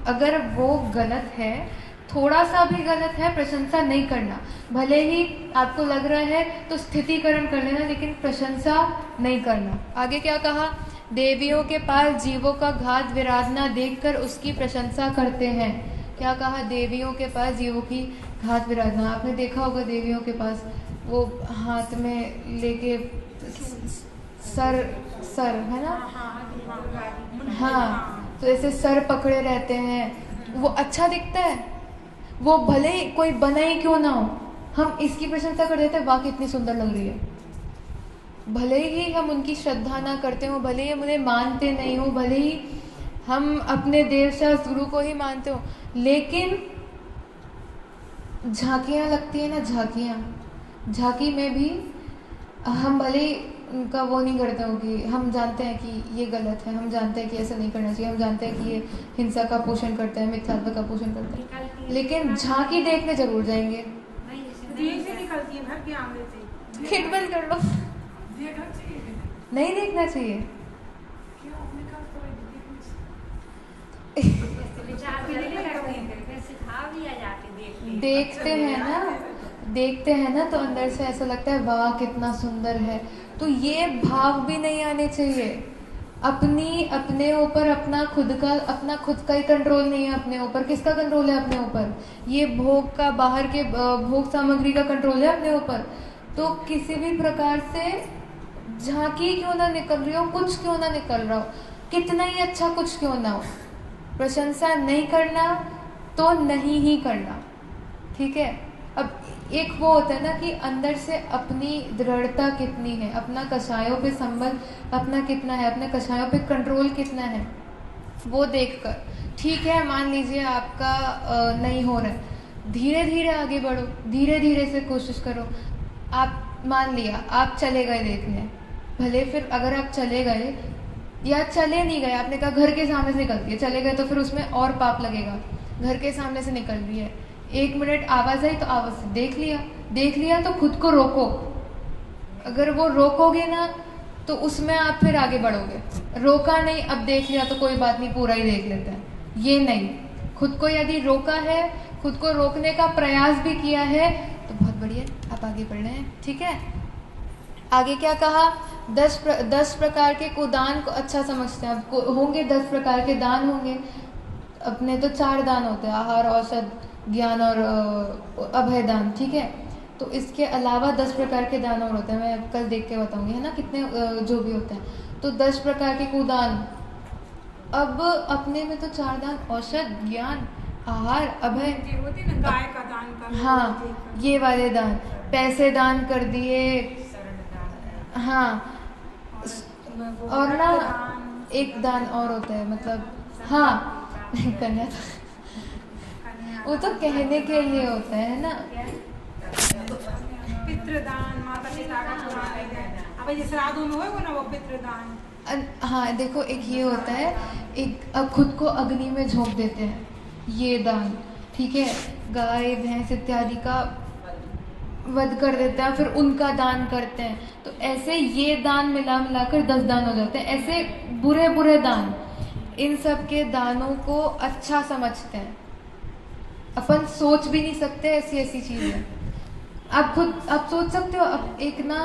अगर वो गलत है, थोड़ा सा भी गलत है, प्रशंसा नहीं करना। भले ही आपको लग रहा है तो स्थितिकरण कर लेना, लेकिन प्रशंसा नहीं करना। आगे क्या कहा, देवियों के पास जीवों का घात विराधना देखकर उसकी प्रशंसा करते हैं। क्या कहा, देवियों के पास जीवों की घात विराधना। आपने देखा होगा देवियों के पास वो हाथ में लेके सर है ना, हाँ, तो ऐसे सर पकड़े रहते हैं, वो अच्छा दिखता है। वो भले ही कोई बना ही क्यों ना हो, हम इसकी प्रशंसा कर देते हैं, वाह कितनी सुंदर लग रही है। भले ही हम उनकी श्रद्धा ना करते हो, भले ही हम उन्हें मानते नहीं हो, भले ही हम अपने देव शास्त्र गुरु को ही मानते हो, लेकिन झांकियाँ लगती है ना, झांकी में भी हम भले उनका वो नहीं करते हो कि हम जानते हैं कि ये गलत है, हम जानते हैं कि ऐसा नहीं करना चाहिए, हम जानते हैं कि ये हिंसा का पोषण करता है, मिथ्यात्व का पोषण करता है, लेकिन झांकी देखने जरूर जाएंगे। खिट बंद कर लो, नहीं देखना चाहिए। देखते हैं ना तो अंदर से ऐसा लगता है वाह कितना सुंदर है। तो ये भाव भी नहीं आने चाहिए। अपने ऊपर अपना खुद का ही कंट्रोल नहीं है। अपने ऊपर किसका कंट्रोल है? अपने ऊपर ये भोग का, बाहर के भोग सामग्री का कंट्रोल है अपने ऊपर। तो किसी भी प्रकार से झांकी क्यों ना निकल रही हो, कुछ क्यों ना निकल रहा हो, कितना ही अच्छा कुछ क्यों ना हो, प्रशंसा नहीं करना तो नहीं ही करना। ठीक है। अब एक वो होता है ना कि अंदर से अपनी दृढ़ता कितनी है, अपना कषायों पे संबल अपना कितना है, अपने कषायों पे कंट्रोल कितना है, वो देखकर। ठीक है, मान लीजिए आपका नहीं हो रहा है, धीरे धीरे आगे बढ़ो, धीरे धीरे से कोशिश करो। आप मान लिया आप चले गए देखने, भले फिर अगर आप चले गए या चले नहीं गए, आपने कहा घर के सामने से निकल दिए, चले गए तो फिर उसमें और पाप लगेगा। घर के सामने से निकल रही है, 1 मिनट आवाज़ आई तो आवाज़ से देख लिया तो खुद को रोको। अगर वो रोकोगे ना तो उसमें आप फिर आगे बढ़ोगे। रोका नहीं, अब देख लिया तो कोई बात नहीं, पूरा ही देख लेते हैं, ये नहीं। खुद को यदि रोका है, खुद को रोकने का प्रयास भी किया है तो बहुत बढ़िया, आप आगे बढ़ रहे हैं। ठीक है, आगे क्या कहा, 10 प्रकार के कुदान को अच्छा समझते हैं। आपको होंगे 10 प्रकार के दान होंगे। अपने तो 4 दान होते हैं, आहार, औषध, ज्ञान और अभय दान। ठीक है, तो इसके अलावा 10 प्रकार के दान और होते हैं, मैं कल देख के बताऊंगी, है ना, कितने जो भी होते हैं। तो 10 प्रकार के कुदान। अब अपने में तो 4 दान, औषध, ज्ञान, आहार, अभय, होती ना, गाय का दान करना, हाँ, ये वाले दान, पैसे दान कर दिए, हाँ। और ना एक दान और होता है, मतलब हाँ कन्या वो तो कहने के लिए होता है ना, पितृदान, माता पिता का पुराण। अब ये श्राद्धों में होगा ना वो पितृदान। हाँ देखो, एक ये होता है, एक खुद को अग्नि में झोंक देते हैं, ये दान। ठीक है, गाय भैंस इत्यादि का वध कर देते हैं, फिर उनका दान करते हैं। तो ऐसे ये दान मिलाकर 10 दान हो जाते हैं। ऐसे बुरे बुरे दान, इन सब के दानों को अच्छा समझते हैं। अपन सोच भी नहीं सकते ऐसी ऐसी चीजें। आप सोच सकते हो, अब एक ना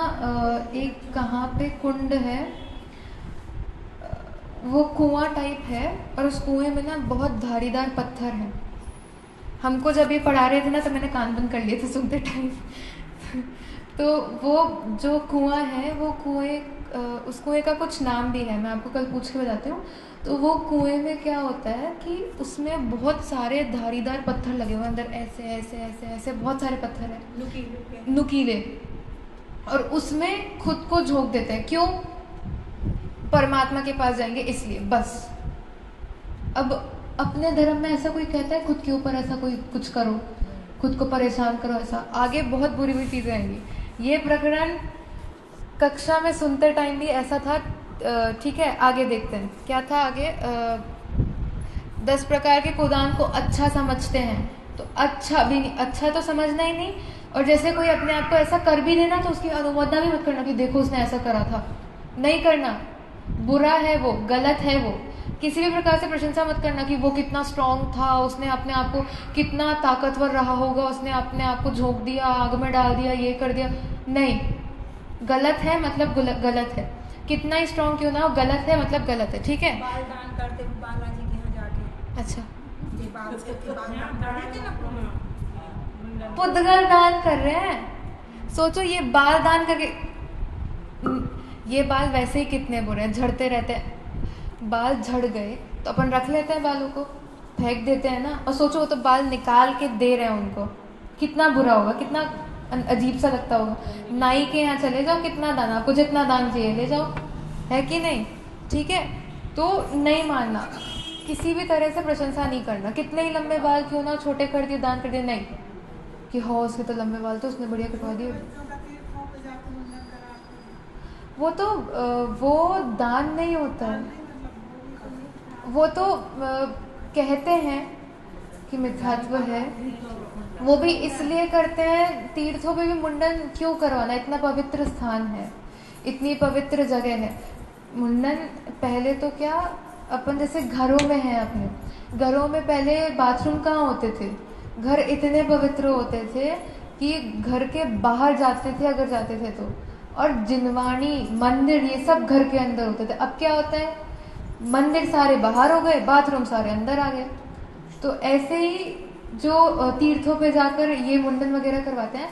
एक कहाँ पे कुंड है, वो कुआं टाइप है, और उस कुएं में ना बहुत धारीदार पत्थर है। हमको जब ये पढ़ा रहे थे ना तो मैंने कान बंद कर लिए थे सुनते टाइम तो वो जो कुआं है, वो उस कुएं का कुछ नाम भी है, मैं आपको कल पूछ के बताती हूँ। तो वो कुएं में क्या होता है कि उसमें बहुत सारे धारीदार पत्थर लगे हुए अंदर, ऐसे ऐसे ऐसे ऐसे बहुत सारे पत्थर हैं, नुकीले। और उसमें खुद को झोंक देते हैं, क्यों? परमात्मा के पास जाएंगे इसलिए, बस। अब अपने धर्म में ऐसा कोई कहता है खुद के ऊपर ऐसा कोई कुछ करो, खुद को परेशान करो, ऐसा आगे बहुत बुरी बुरी चीजें आएंगी। ये प्रकरण कक्षा में सुनते टाइम भी ऐसा था। ठीक है, आगे देखते हैं क्या था आगे। 10 प्रकार के कुदान को अच्छा समझते हैं, तो अच्छा भी नहीं, अच्छा तो समझना ही नहीं। और जैसे कोई अपने आप को ऐसा कर भी देना तो उसकी अनुमोदना भी मत करना कि देखो उसने ऐसा करा था, नहीं करना। बुरा है वो, गलत है वो। किसी भी प्रकार से प्रशंसा मत करना कि वो कितना स्ट्रांग था, उसने अपने आप को कितना ताकतवर रहा होगा, उसने अपने आप को झोंक दिया, आग में डाल दिया, ये कर दिया। नहीं, गलत है मतलब गलत है, कितना ही स्ट्रांग क्यों ना हो, गलत है मतलब गलत है। ठीक है, बाल दान करते बाला जी के यहाँ जाके। अच्छा, ये बाल दान करते थे ना, पुद्गल दान कर रहे हैं। सोचो, ये बाल दान करके, ये बाल वैसे ही कितने बुरे हैं, झड़ते रहते हैं। बाल झड़ गए तो अपन रख लेते हैं, बालों को फेंक देते हैं ना। और सोचो, वो तो बाल निकाल के दे रहे हैं उनको, कितना बुरा होगा, कितना अजीब सा लगता होगा। नाई के यहाँ चले जाओ, कितना दान, आपको जितना दान चाहिए ले जाओ, है कि नहीं? ठीक है, तो नहीं मानना, किसी भी तरह से प्रशंसा नहीं करना। कितने ही लंबे बाल क्यों ना, छोटे कर दिए, दान कर दिए, नहीं कि हो उसके तो लंबे बाल, तो उसने बढ़िया कटवा दिए। वो दान नहीं होता है, वो तो कहते हैं कि मिथ्यात्व है। वो भी इसलिए करते हैं, तीर्थों पे भी मुंडन क्यों करवाना, इतना पवित्र स्थान है, इतनी पवित्र जगह है। मुंडन पहले तो क्या, अपन जैसे घरों में है, अपने घरों में पहले बाथरूम कहाँ होते थे, घर इतने पवित्र होते थे कि घर के बाहर जाते थे अगर जाते थे तो, और जिनवाणी, मंदिर, ये सब घर के अंदर होते थे। अब क्या होता है, मंदिर सारे बाहर हो गए, बाथरूम सारे अंदर आ गए। तो ऐसे ही जो तीर्थों पे जाकर ये मुंडन वगैरह करवाते हैं,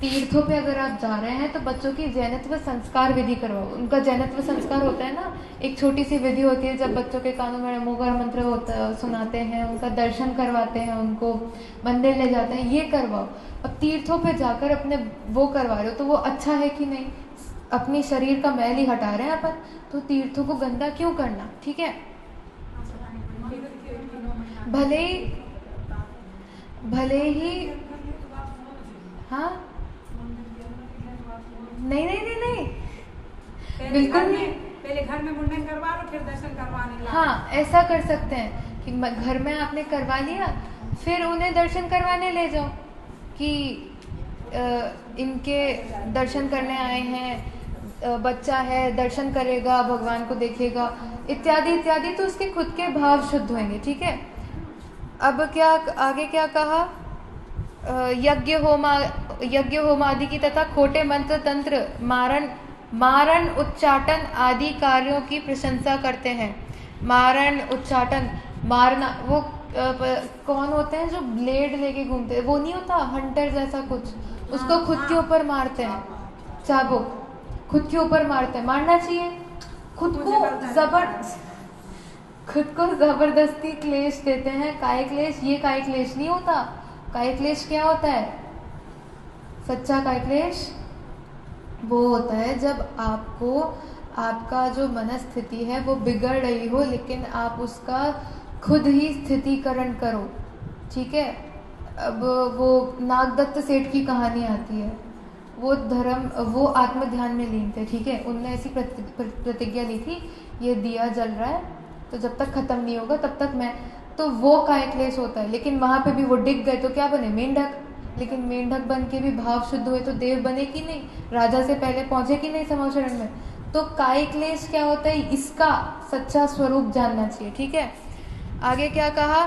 तीर्थों पे अगर आप जा रहे हैं तो बच्चों की जैनत्व संस्कार विधि करवाओ। उनका जैनत्व संस्कार होता है ना, एक छोटी सी विधि होती है जब बच्चों के कानों में मुगर मंत्र होता सुनाते हैं, उनका दर्शन करवाते हैं, उनको मंदिर ले जाते हैं, ये करवाओ। अब तीर्थों पे जाकर अपने वो करवा रहे हो तो वो अच्छा है कि नहीं? अपनी शरीर का मैल ही हटा रहे हैं अपन, तो तीर्थों को गंदा क्यों करना? ठीक है, भले ही हाँ, नहीं, बिल्कुल नहीं। पहले घर में मुंडन करवा लो, फिर दर्शन करवाने ला। हाँ, ऐसा कर सकते हैं कि घर में आपने करवा लिया, फिर उन्हें दर्शन करवाने ले जाओ कि इनके दर्शन करने आए हैं, बच्चा है, दर्शन करेगा, भगवान को देखेगा, इत्यादि इत्यादि, तो उसके खुद के भाव शुद्ध होंगे। ठीक है, अब क्या आगे क्या कहा? यज्ञ होम आदि की तथा खोटे मंत्र तंत्र मारण उच्चाटन आदि कार्यों की प्रशंसा करते हैं। मारण उच्चाटन, मारना, वो कौन होते हैं जो ब्लेड लेके घूमते हैं? वो नहीं होता हंटर जैसा कुछ, उसको खुद के ऊपर मारते हैं, चाबुक खुद के ऊपर मारते हैं। मारना चाहिए, खुद को जबरदस्ती क्लेश देते हैं। काय क्लेश, ये काय क्लेश नहीं होता। काय क्लेश क्या होता है? सच्चा काय क्लेश वो होता है जब आपका जो मनस्थिति है वो बिगड़ रही हो, लेकिन आप उसका खुद ही स्थितिकरण करो। ठीक है, अब वो नागदत्त सेठ की कहानी आती है, वो आत्म ध्यान में लीन थे। ठीक है, उनने ऐसी प्रतिज्ञा ली थी, ये दिया जल रहा है तो जब तक खत्म नहीं होगा तब तक मैं, तो वो काय क्लेश होता है। लेकिन वहां पे भी वो डिग गए तो क्या बने? मेंढक। लेकिन मेंढक बन के भी भाव शुद्ध हुए तो देव बने कि नहीं? राजा से पहले पहुंचे कि नहीं समाचरण में? तो काय क्लेश क्या होता है, इसका सच्चा स्वरूप जानना चाहिए। ठीक है, आगे क्या कहा?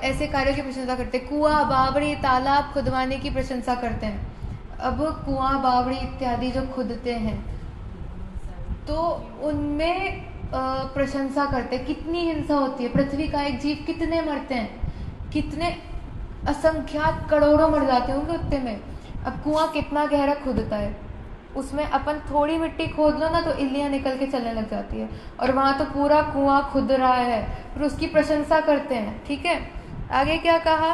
ऐसे कार्यों की प्रशंसा करते हैं। कुआं, बावड़ी, तालाब खुदवाने की प्रशंसा करते हैं। अब कुआं, बावड़ी इत्यादि जो खुदते हैं तो उनमें प्रशंसा करते हैं। कितनी हिंसा होती है, पृथ्वी का एक जीव कितने मरते हैं, कितने असंख्यात करोड़ों मर जाते होंगे उतने में। अब कुआं कितना गहरा खुदता है, उसमें अपन थोड़ी मिट्टी खोद लो ना तो इल्लियां निकल के चलने लग जाती है, और वहां तो पूरा कुआं खुद रहा है, फिर उसकी प्रशंसा करते हैं। ठीक है, आगे क्या कहा?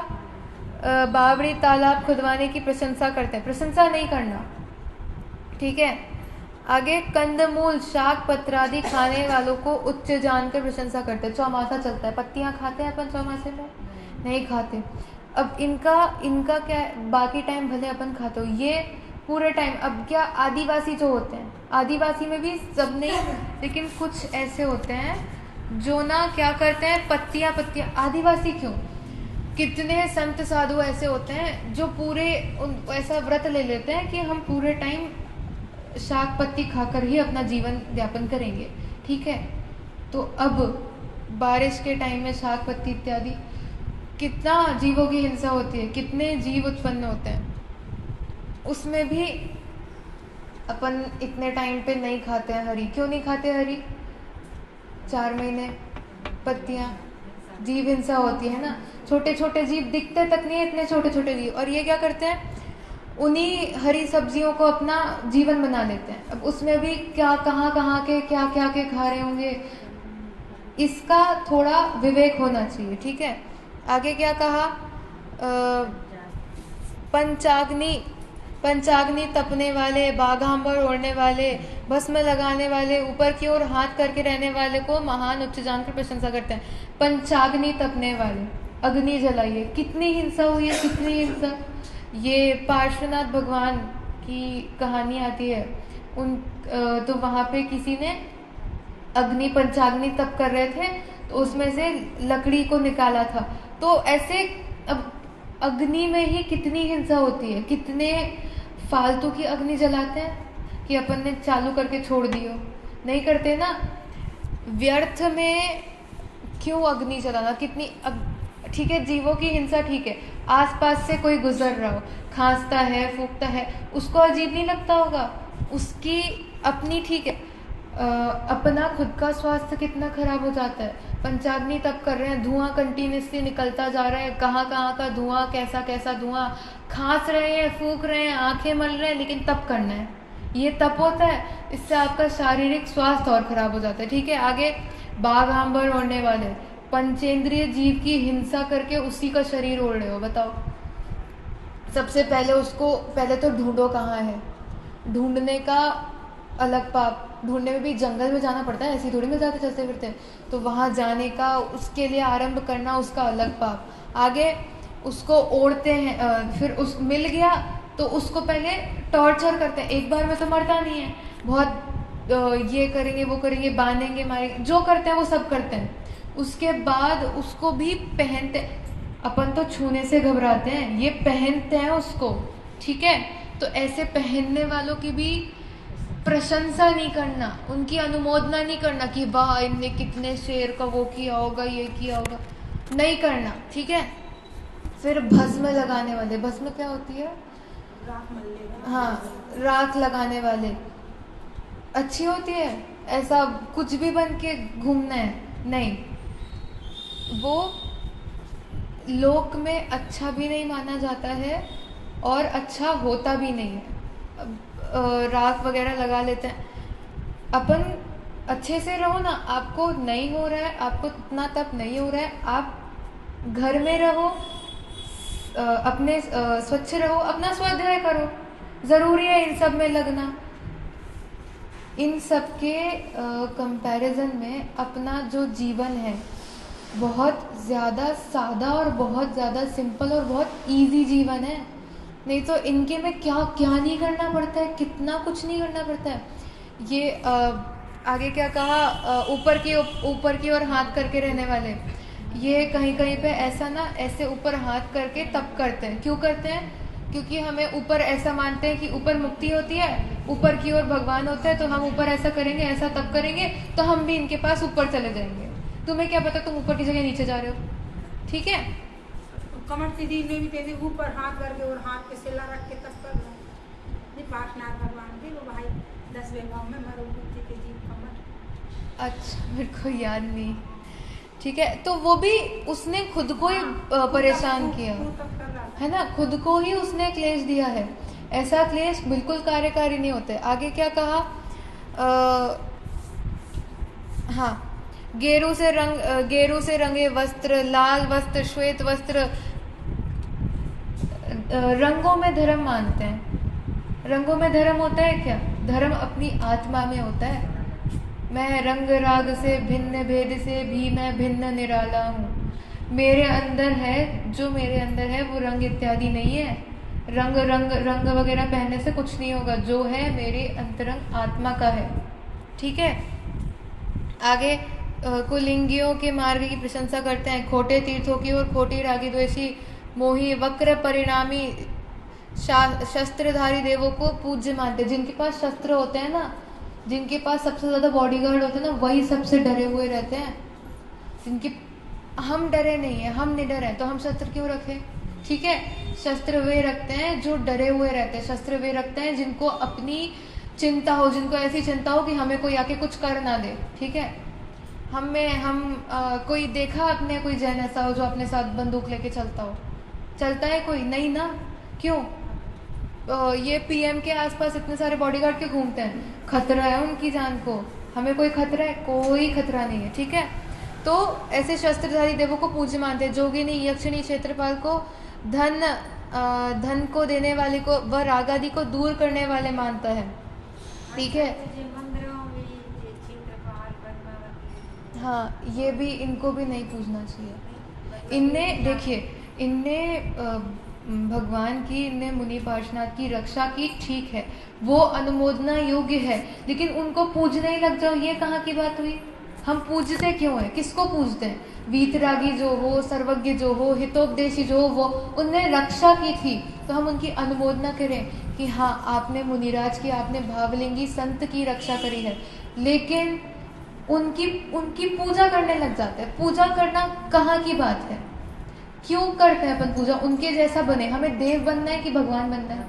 बावड़ी, तालाब खुदवाने की प्रशंसा करते हैं। प्रशंसा नहीं करना। ठीक है, आगे कंदमूल, शाक पत्रादि खाने वालों को उच्च जानकर प्रशंसा करते हैं। चौमासा चलता है, पत्तियां खाते हैं अपन चौमासे में? नहीं खाते। अब इनका क्या है, बाकी टाइम भले अपन खाते हो, ये पूरे टाइम। अब क्या आदिवासी जो होते हैं, आदिवासी में भी सब नहीं, लेकिन कुछ ऐसे होते हैं जो ना क्या करते हैं, पत्तियां आदिवासी क्यों, कितने संत साधु ऐसे होते हैं जो पूरे ऐसा व्रत ले लेते हैं कि हम पूरे टाइम शाक पत्ती खाकर ही अपना जीवन व्यापन करेंगे। ठीक है, तो अब बारिश के टाइम में शाक पत्ती इत्यादि, कितना जीवों की हिंसा होती है, कितने जीव उत्पन्न होते हैं, उसमें भी अपन इतने टाइम पे नहीं खाते हैं हरी। क्यों नहीं खाते हरी? 4 महीने पत्तियां, जीव हिंसा होती है ना। छोटे छोटे जीव दिखते तक नहीं है, इतने छोटे छोटे जीव, और ये क्या करते हैं, उन्हीं हरी सब्जियों को अपना जीवन बना लेते हैं। अब उसमें भी क्या कहाँ के क्या खा रहे होंगे, इसका थोड़ा विवेक होना चाहिए। ठीक है, आगे क्या कहा? पंचाग्नि तपने वाले, बाघांबर ओढ़ने वाले, भस्म लगाने वाले, ऊपर की ओर हाथ करके रहने वाले को महान उच्च जानकर प्रशंसा करते हैं। पंचाग्नि तपने वाले, अग्नि जलाइए, कितनी हिंसा हुई है, कितनी हिंसा। ये पार्श्वनाथ भगवान की कहानी आती है, तो वहां पे किसी ने पंचाग्नि तप कर रहे थे तो उसमें से लकड़ी को निकाला था। तो ऐसे अब अग्नि में ही कितनी हिंसा होती है, कितने फालतू की अग्नि जलाते हैं कि अपन ने चालू करके छोड़ दियो, नहीं करते ना। व्यर्थ में क्यों अग्नि जलाना, कितनी ठीक है, जीवों की हिंसा ठीक है, आसपास से कोई गुजर रहा हो, खांसता है, फूंकता है, उसको अजीब नहीं लगता होगा, उसकी अपनी ठीक है, अपना खुद का स्वास्थ्य कितना खराब हो जाता है। पंचाग्नि तप कर रहे हैं, धुआं कंटिन्यूसली निकलता जा रहा है, कहाँ कहाँ का धुआं, कैसा कैसा धुआं, खांस रहे हैं, फूंक रहे हैं, आंखें मल रहे हैं, लेकिन तप करना है, ये तप होता है। इससे आपका शारीरिक स्वास्थ्य और खराब हो जाता है। ठीक है, आगे बाघ आंबर ओढ़ने वाले, पंचेंद्रिय जीव की हिंसा करके उसी का शरीर ओढ़ रहे हो, बताओ। सबसे पहले उसको, पहले तो ढूंढो कहाँ है, ढूंढने का अलग पाप, ढूंढने में भी जंगल में जाना पड़ता है, ऐसे थोड़ी में जाते चलते फिरते, तो वहाँ जाने का, उसके लिए आरंभ करना, उसका अलग पाप। आगे उसको ओढ़ते हैं, फिर उस मिल गया तो उसको पहले टॉर्चर करते हैं, एक बार में तो मरता नहीं है, बहुत ये करेंगे वो करेंगे, बांधेंगे मारेंगे, जो करते हैं वो सब करते हैं। उसके बाद उसको भी पहनते, अपन तो छूने से घबराते हैं, ये पहनते हैं उसको। ठीक है, तो ऐसे पहनने वालों की भी प्रशंसा नहीं करना, उनकी अनुमोदना नहीं करना कि वाह इनने कितने शेर का वो किया होगा, ये किया होगा, नहीं करना। ठीक है, फिर भस्म लगाने वाले, भस्म क्या होती है? राख मल्ले। हाँ, राख लगाने वाले अच्छी होती है, ऐसा कुछ भी बन के घूमना है, नहीं, वो लोक में अच्छा भी नहीं माना जाता है और अच्छा होता भी नहीं है। राख वगैरह लगा लेते हैं, अपन अच्छे से रहो ना, आपको नहीं हो रहा है, आपको इतना तप नहीं हो रहा है, आप घर में रहो, अपने स्वच्छ रहो, अपना स्वाध्याय करो, ज़रूरी है इन सब में लगना। इन सब के कंपैरिजन में अपना जो जीवन है बहुत ज़्यादा सादा और बहुत ज़्यादा सिंपल और बहुत इजी जीवन है। नहीं तो इनके में क्या क्या नहीं करना पड़ता है, कितना कुछ नहीं करना पड़ता है। ये आगे क्या कहा, ऊपर की ओर हाथ करके रहने वाले, ये कहीं कहीं पे ऐसा ना, ऐसे ऊपर हाथ करके तप करते हैं। क्यों करते हैं? क्योंकि हमें ऊपर ऐसा मानते हैं कि ऊपर मुक्ति होती है, ऊपर की ओर भगवान होते हैं, तो हम ऊपर ऐसा करेंगे, ऐसा तप करेंगे तो हम भी इनके पास ऊपर चले जाएंगे। तुम्हें क्या पता तुम ऊपर की जगह नीचे जा रहे हो। ठीक है, कमर सीधी में भी तेरे ऊपर हाथ करके और हाथ पे सिला रख के तब कर लो। ये पाठनाथ भगवान के वो भाई 10वें गाँव में मरोगी के जीव कमर। अच्छा मेरे को याद नहीं। ठीक है, तो वो भी उसने खुद को ही परेशान किया है ना, खुद को ही उसने क्लेश दिया है। ऐसा क्लेश बिल्कुल कार्यकारी नहीं होते। आगे क्या कहा, हाँ, गेरू से रंगे वस्त्र, लाल वस्त्र, श्वेत वस्त्र, रंगों में धर्म मानते हैं। रंगों में धर्म होता है क्या? धर्म अपनी आत्मा में होता है। मैं रंग राग से भिन्न, भेद से भी मैं भिन्न निराला हूँ। मेरे अंदर है, जो मेरे अंदर है वो रंग इत्यादि नहीं है। रंग वगैरह पहनने से कुछ नहीं होगा, जो है मेरे अंतरंग आत्मा का है। ठीक है, आगे कुलिंगियों के मार्ग की प्रशंसा करते हैं, खोटे तीर्थों की और खोटी रागी द्वेषी मोही वक्र परिणामी शस्त्रधारी देवों को पूज्य मानते। जिनके पास शस्त्र होते हैं ना, जिनके पास सबसे ज़्यादा बॉडीगार्ड होते हैं ना, वही सबसे डरे हुए रहते हैं। जिनकी, हम डरे नहीं है, हम निडर हैं, तो हम शस्त्र क्यों रखें? ठीक है, शस्त्र वे रखते हैं जो डरे हुए रहते हैं, शस्त्र वे रखते हैं जिनको अपनी चिंता हो, जिनको ऐसी चिंता हो कि हमें कोई आके कुछ कर ना दे। ठीक है, कोई देखा आपने, कोई जैन ऐसा हो जो अपने साथ बंदूक लेके चलता हो? चलता है कोई? नहीं ना। क्यों? ये पीएम के आसपास इतने सारे बॉडीगार्ड क्यों घूमते हैं? खतरा है उनकी जान को। हमें कोई खतरा है? कोई खतरा नहीं है। ठीक है, तो ऐसे शस्त्रधारी देवों को पूज्य मानते हैं। जोगिनी, यक्षिणी, क्षेत्रपाल को धन को देने वाले को व रागादि को दूर करने वाले मानता है। ठीक है, हाँ, ये भी, इनको भी नहीं पूजना चाहिए। इनने, देखिए, इनने भगवान की, इनने मुनि पार्षनाथ की रक्षा की, ठीक है, वो अनुमोदना योग्य है, लेकिन उनको पूजने ही लग जाओ, ये कहाँ की बात हुई? हम पूजते क्यों हैं? किसको पूजते हैं? वीतरागी जो हो, सर्वज्ञ जो हो, हितोपदेशी जो हो, वो उनने रक्षा की थी, तो हम उनकी अनुमोदना करें कि हाँ, आपने मुनिराज की, आपने भावलिंगी संत की रक्षा करी है। लेकिन उनकी पूजा करने लग जाते हैं। पूजा करना कहाँ की बात है? क्यों करते हैं अपन पूजा? उनके जैसा बने, हमें देव बनना है कि भगवान बनना है?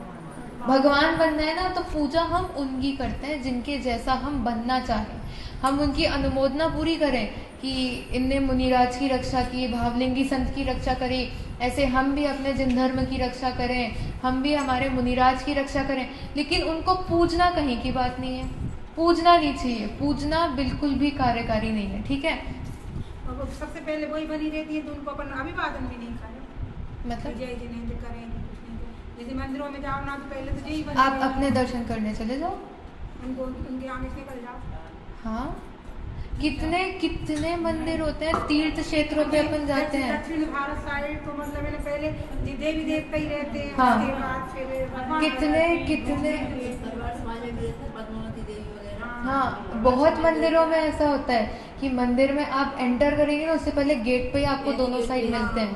भगवान बनना है ना, तो पूजा हम उनकी करते हैं जिनके जैसा हम बनना चाहें। हम उनकी अनुमोदना पूरी करें कि इनने मुनिराज की रक्षा की, भावलिंगी संत की रक्षा करी, ऐसे हम भी अपने जिन धर्म की रक्षा करें, हम भी हमारे मुनिराज की रक्षा करें। लेकिन उनको पूजना कहीं की बात नहीं है, पूजना नहीं चाहिए, पूजना बिल्कुल भी कार्यकारी नहीं है, ठीक है। और वो सबसे पहले वही बनी रहती है, तो उनको अपन अभिवादन भी नहीं करें, मतलब जय जिनेंद्र करें, कुछ नहीं करें। जैसे मंदिरों में जाओ ना, तो पहले तो यही आप अपने दर्शन करने चले जाओ, उनको उनके आगे से निकल जाओ। हाँ, कितने कितने मंदिर होते हैं, तीर्थ क्षेत्रों पे अपन जाते हैं। दक्षिण भारत साइड तो मतलब है ना, पहले देवी देवता ही रहते हैं, हाँ। उसके बाद फिर भगवान कितने कितने पद्मावती देवी वगैरह। हाँ, बहुत मंदिरों में ऐसा होता है कि मंदिर में आप एंटर करेंगे ना, उससे पहले गेट पे ही आपको दोनों साइड मिलते हैं।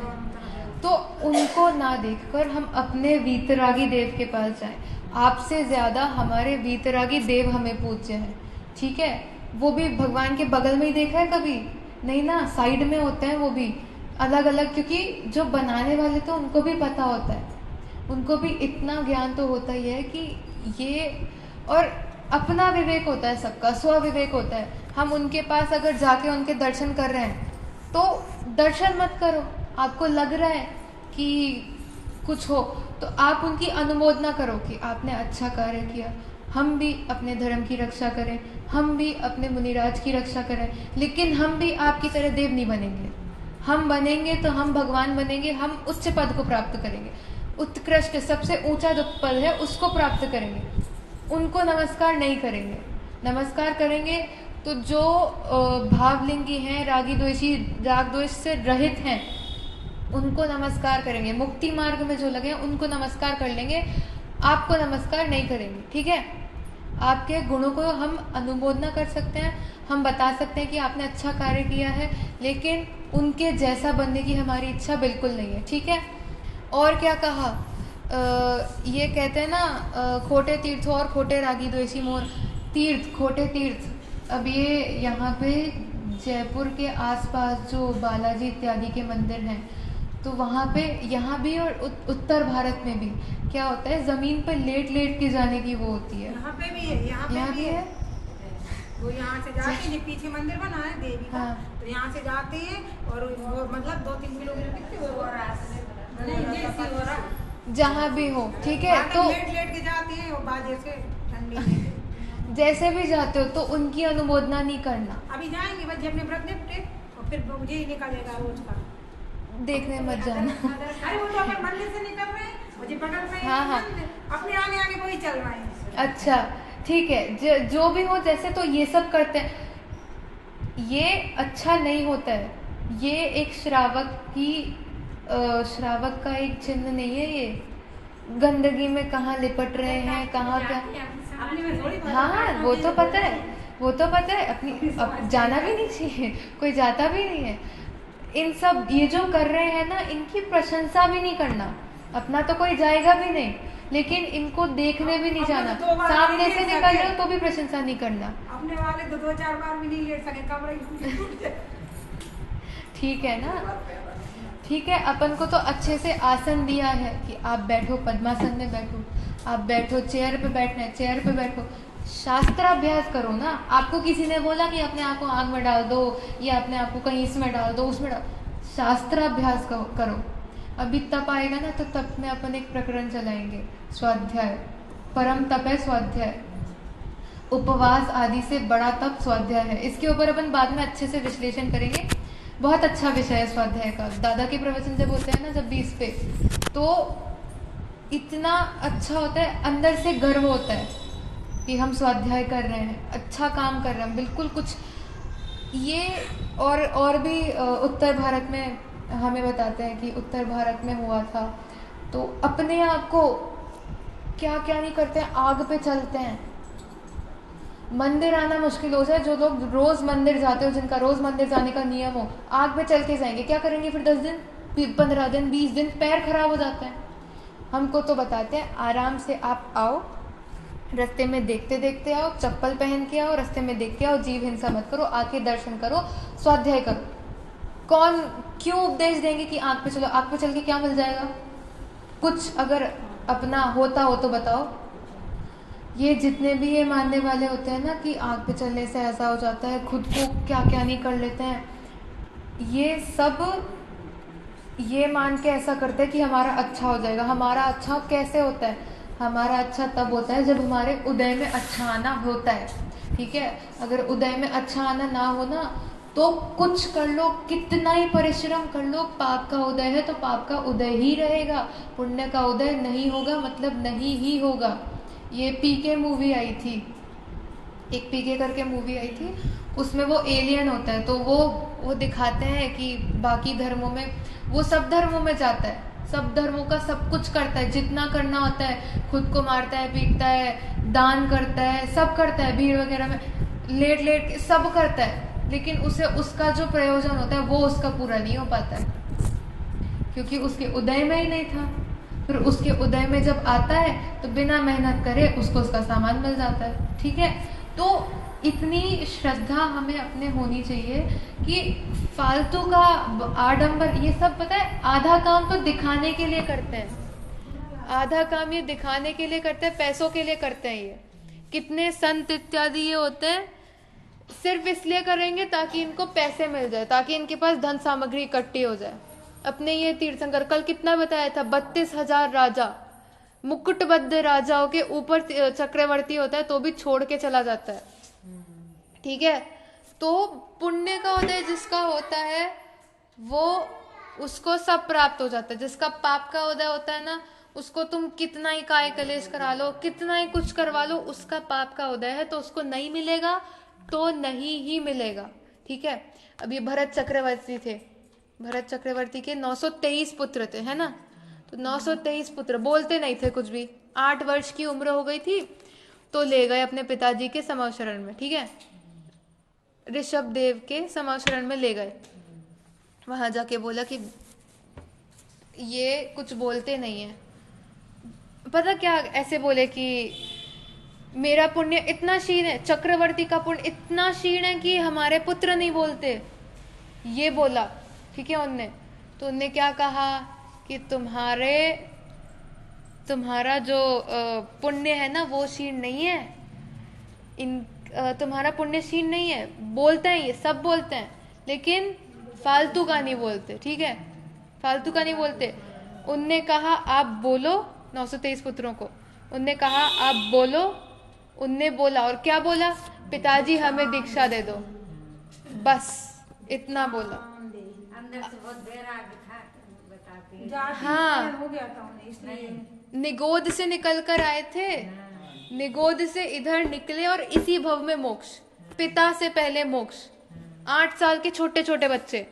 तो उनको ना देखकर हम अपने वीतरागी देव के पास जाएं। आपसे ज्यादा हमारे वीतरागी देव हमें पूज्य हैं, ठीक है। वो भी भगवान के बगल में ही देखा है कभी? नहीं ना, साइड में होते हैं वो भी अलग अलग, क्योंकि जो बनाने वाले तो उनको भी पता होता है, उनको भी इतना ज्ञान तो होता ही है कि ये, और अपना विवेक होता है सबका, स्व विवेक होता है। हम उनके पास अगर जाके उनके दर्शन कर रहे हैं तो दर्शन मत करो, आपको लग रहा है कि कुछ हो तो आप उनकी अनुमोदना करो कि आपने अच्छा कार्य किया, हम भी अपने धर्म की रक्षा करें, हम भी अपने मुनिराज की रक्षा करें, लेकिन हम भी आपकी तरह देव नहीं बनेंगे। हम बनेंगे तो हम भगवान बनेंगे, हम उच्च पद को प्राप्त करेंगे, उत्कृष्ट सबसे ऊंचा जो पद है उसको प्राप्त करेंगे। उनको नमस्कार नहीं करेंगे। नमस्कार करेंगे तो जो भावलिंगी हैं, रागी द्वेषी, राग द्वेष से रहित हैं, उनको नमस्कार करेंगे। मुक्ति मार्ग में जो लगे हैं उनको नमस्कार कर लेंगे, आपको नमस्कार नहीं करेंगे, ठीक है। आपके गुणों को हम अनुमोदना कर सकते हैं, हम बता सकते हैं कि आपने अच्छा कार्य किया है, लेकिन उनके जैसा बनने की हमारी इच्छा बिल्कुल नहीं है, ठीक है। और क्या कहा, ये कहते हैं ना, खोटे तीर्थ और खोटे रागी द्वेषी मोर। तीर्थ, खोटे तीर्थ, अब ये यहाँ पे जयपुर के आसपास जो बालाजी इत्यादि के मंदिर हैं, तो वहाँ पे, यहाँ भी और उत्तर भारत में भी क्या होता है, जमीन पर लेट लेट के जाने की वो होती है। यहाँ पे भी है, यहाँ पे भी है। वो यहाँ से जाते हैं, पीछे मंदिर बना है देवी का, हाँ। तो यहाँ से जाते हैं और वो मतलब 2-3 किलोमीटर कितने हो रहा है, जहाँ भी हो, ठीक है। तो लेट लेट के जाते हैं और बाजे से ठंडी में जैसे भी जाते हो तो उनकी अनुमोदना नहीं करना, अभी जाएंगे बस अपने व्रत निपटे और फिर मुझे ही निकलेगा रोज का। देखने मत जाना। अरे वो तो अपन मंदिर से निकल रहे हैं, मुझे पकड़ रहे हैं, हाँ, हाँ। अपने आगे आगे वही चल रहे हैं। अच्छा, ठीक है, जो भी हो, जैसे तो ये सब करते हैं, ये अच्छा नहीं होता है। ये एक श्रावक का एक चिन्ह नहीं है। ये गंदगी में कहाँ लिपट रहे हैं, कहाँ क्या। हाँ, वो तो पता है, वो तो पता है। अपनी जाना भी नहीं चाहिए, कोई जाता भी नहीं है। इन सब ये जो कर रहे हैं ना, इनकी प्रशंसा भी नहीं करना। अपना तो कोई जाएगा भी नहीं, लेकिन इनको देखने भी नहीं जाना। सामने से निकल रहे हो तो भी प्रशंसा नहीं करना। अपने वाले तो 2-4 बार भी नहीं लेट सके, कमरे ठीक है ना, ठीक है। अपन को तो अच्छे से आसन दिया है कि आप बैठो, पद्मासन में बैठो, आप बैठो, चेयर पे बैठना है चेयर पे बैठो। शास्त्राभ्यास करो ना। आपको किसी ने बोला कि अपने आप को आग में डाल दो या अपने आप को कहीं इसमें डाल दो, उसमें डाल, शास्त्राभ्यास करो। अभी तप आएगा ना, तो तप में अपन एक प्रकरण चलाएंगे, स्वाध्याय। परम तप है स्वाध्याय, उपवास आदि से बड़ा तप स्वाध्याय है। इसके ऊपर अपन बाद में अच्छे से विश्लेषण करेंगे। बहुत अच्छा विषय है स्वाध्याय का। दादा के प्रवचन जब होते हैं ना, जब 20 पे, तो इतना अच्छा होता है, अंदर से गर्व होता है कि हम स्वाध्याय कर रहे हैं, अच्छा काम कर रहे हैं, बिल्कुल कुछ ये। और भी उत्तर भारत में हमें बताते हैं कि उत्तर भारत में हुआ था, तो अपने आप को क्या क्या नहीं करते हैं, आग पे चलते हैं। मंदिर आना मुश्किल हो जाए, जो लोग रोज मंदिर जाते हो, जिनका रोज मंदिर जाने का नियम हो, आग पे चल के जाएंगे, क्या करेंगे फिर 10 दिन, 15 दिन, 20 दिन, पैर खराब हो जाते हैं। हमको तो बताते हैं आराम से आप आओ, रास्ते में देखते देखते आओ, चप्पल पहन के आओ, रास्ते में देख के आओ, जीव हिंसा मत करो, आके दर्शन करो, स्वाध्याय करो। कौन क्यों उपदेश देंगे कि आग पे चलो? आग पे चल के क्या मिल जाएगा? कुछ अगर अपना होता हो तो बताओ। ये जितने भी ये मानने वाले होते हैं ना कि आग पे चलने से ऐसा हो जाता है, खुद को क्या क्या नहीं कर लेते हैं, ये सब ये मान के ऐसा करते हैं कि हमारा अच्छा हो जाएगा। हमारा अच्छा कैसे होता है? हमारा अच्छा तब होता है जब हमारे उदय में अच्छा आना होता है, ठीक है। अगर उदय में अच्छा आना ना हो ना, तो कुछ कर लो, कितना ही परिश्रम कर लो, पाप का उदय है तो पाप का उदय ही रहेगा, पुण्य का उदय नहीं होगा, मतलब नहीं ही होगा। ये पीके मूवी आई थी, एक पीके करके मूवी आई थी, उसमें वो एलियन होता है, तो वो दिखाते हैं कि बाकी धर्मों में, वो सब धर्मों में जाता है, सब धर्मों का सब कुछ करता है, जितना करना होता है, खुद को मारता है, पीटता है, दान करता है, सब करता है, भीड़ वगैरह में लेट लेट के सब करता है, लेकिन उसे उसका जो प्रयोजन होता है वो उसका पूरा नहीं हो पाता है, क्योंकि उसके उदय में ही नहीं था। फिर उसके उदय में जब आता है तो बिना मेहनत करे उसको उसका सामान मिल जाता है, ठीक है। तो इतनी श्रद्धा हमें अपने होनी चाहिए कि फालतू का आडंबर, ये सब पता है, आधा काम तो दिखाने के लिए करते हैं, आधा काम ये दिखाने के लिए करते हैं, पैसों के लिए करते हैं। ये कितने संत इत्यादि ये होते हैं, सिर्फ इसलिए करेंगे ताकि इनको पैसे मिल जाए, ताकि इनके पास धन सामग्री इकट्ठी हो जाए। अपने ये तीर्थंकर कल कितना बताया था, 32,000 राजा, मुकुटबद्ध राजाओं के ऊपर चक्रवर्ती होता है तो भी छोड़ के चला जाता है, ठीक है। तो पुण्य का उदय जिसका होता है वो उसको सब प्राप्त हो जाता है। जिसका पाप का उदय होता है ना, उसको तुम कितना ही काय कलेश करा लो, कितना ही कुछ करवा लो, उसका पाप का उदय है तो उसको नहीं मिलेगा, तो नहीं ही मिलेगा, ठीक है। अब ये भरत चक्रवर्ती थे, भरत चक्रवर्ती के 923 पुत्र थे, है ना। तो 923 पुत्र, बोलते नहीं थे कुछ भी, 8 वर्ष की उम्र हो गई थी तो ले गए अपने पिताजी के समाव शरण में, ठीक है, ऋषभ देव के समाव शरण में ले गए। वहां जाके बोला कि ये कुछ बोलते नहीं है, पता क्या ऐसे बोले कि मेरा पुण्य इतना क्षीण है, चक्रवर्ती का पुण्य इतना क्षीण है कि हमारे पुत्र नहीं बोलते, ये बोला, ठीक है उनने। तो उनने क्या कहा कि तुम्हारा जो पुण्य है ना वो क्षीण नहीं है, तुम्हारा पुण्य क्षीण नहीं है, बोलते हैं ये सब बोलते हैं, लेकिन फालतू का नहीं बोलते, ठीक है, फालतू का नहीं बोलते। उनने कहा आप बोलो, 923 पुत्रों को उनने कहा आप बोलो, उनने बोला, और क्या बोला, पिताजी हमें दीक्षा दे दो, बस इतना बोला। अंदर से बहुत वैराग्य था, बताते हैं। हाँ, हो गया था उन्हें, इसलिए निगोद से निकल कर आए थे, निगोद से इधर निकले और इसी भव में मोक्ष, पिता से पहले मोक्ष। 8 साल के छोटे छोटे बच्चे,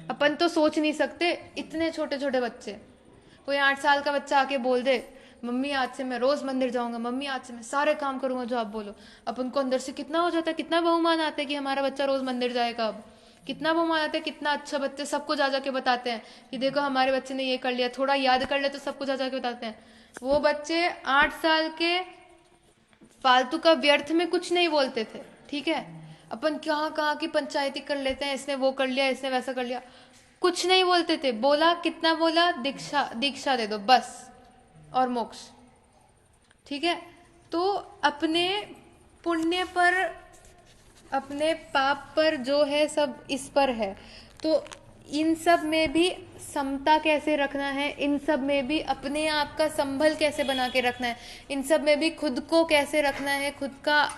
अपन तो सोच नहीं सकते, इतने छोटे छोटे बच्चे। कोई 8 साल का बच्चा आके बोल दे मम्मी आज से मैं रोज मंदिर जाऊंगा, मम्मी आज से मैं सारे काम करूंगा जो आप बोलो, अपन को अंदर से कितना हो जाता है, कितना बहुमान आता है कि हमारा बच्चा रोज मंदिर जाएगा। अब कितना बहुमान आता है, कितना अच्छा बच्चे सबको जा जाके बताते हैं कि देखो हमारे बच्चे ने ये कर लिया, थोड़ा याद कर ले तो सबको जा जाके बताते हैं। वो बच्चे 8 साल के फालतू का व्यर्थ में कुछ नहीं बोलते थे, ठीक है। अपन कहाँ की पंचायती कर लेते हैं, इसने वो कर लिया, इसने वैसा कर लिया, कुछ नहीं बोलते थे। बोला कितना बोला, दीक्षा दे दो बस, और मोक्ष, ठीक है। तो अपने पुण्य पर, अपने पाप पर जो है सब इस पर है। तो इन सब में भी समता कैसे रखना है, इन सब में भी अपने आप का संभल कैसे बना के रखना है, इन सब में भी खुद को कैसे रखना है, खुद का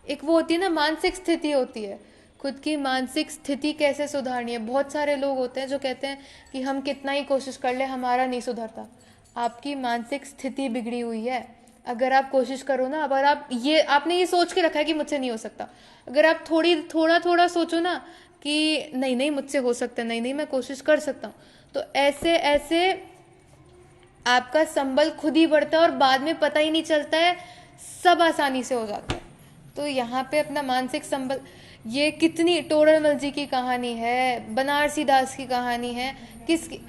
एक वो होती है ना मानसिक स्थिति होती है, खुद की मानसिक स्थिति कैसे सुधारनी है। बहुत सारे लोग होते हैं जो कहते हैं कि हम कितना ही कोशिश कर ले हमारा नहीं सुधरता। आपकी मानसिक स्थिति बिगड़ी हुई है। अगर आप कोशिश करो ना, अगर आप आपने ये सोच के रखा है कि मुझसे नहीं हो सकता, अगर आप थोड़ा सोचो ना कि नहीं मुझसे हो सकता है, नहीं मैं कोशिश कर सकता हूँ, तो ऐसे ऐसे आपका संबल खुद ही बढ़ता है और बाद में पता ही नहीं चलता है, सब आसानी से हो जाता है। तो यहाँ पे अपना मानसिक संबल, ये कितनी टोडरमल जी की कहानी है, बनारसी दास की कहानी है, किसकी,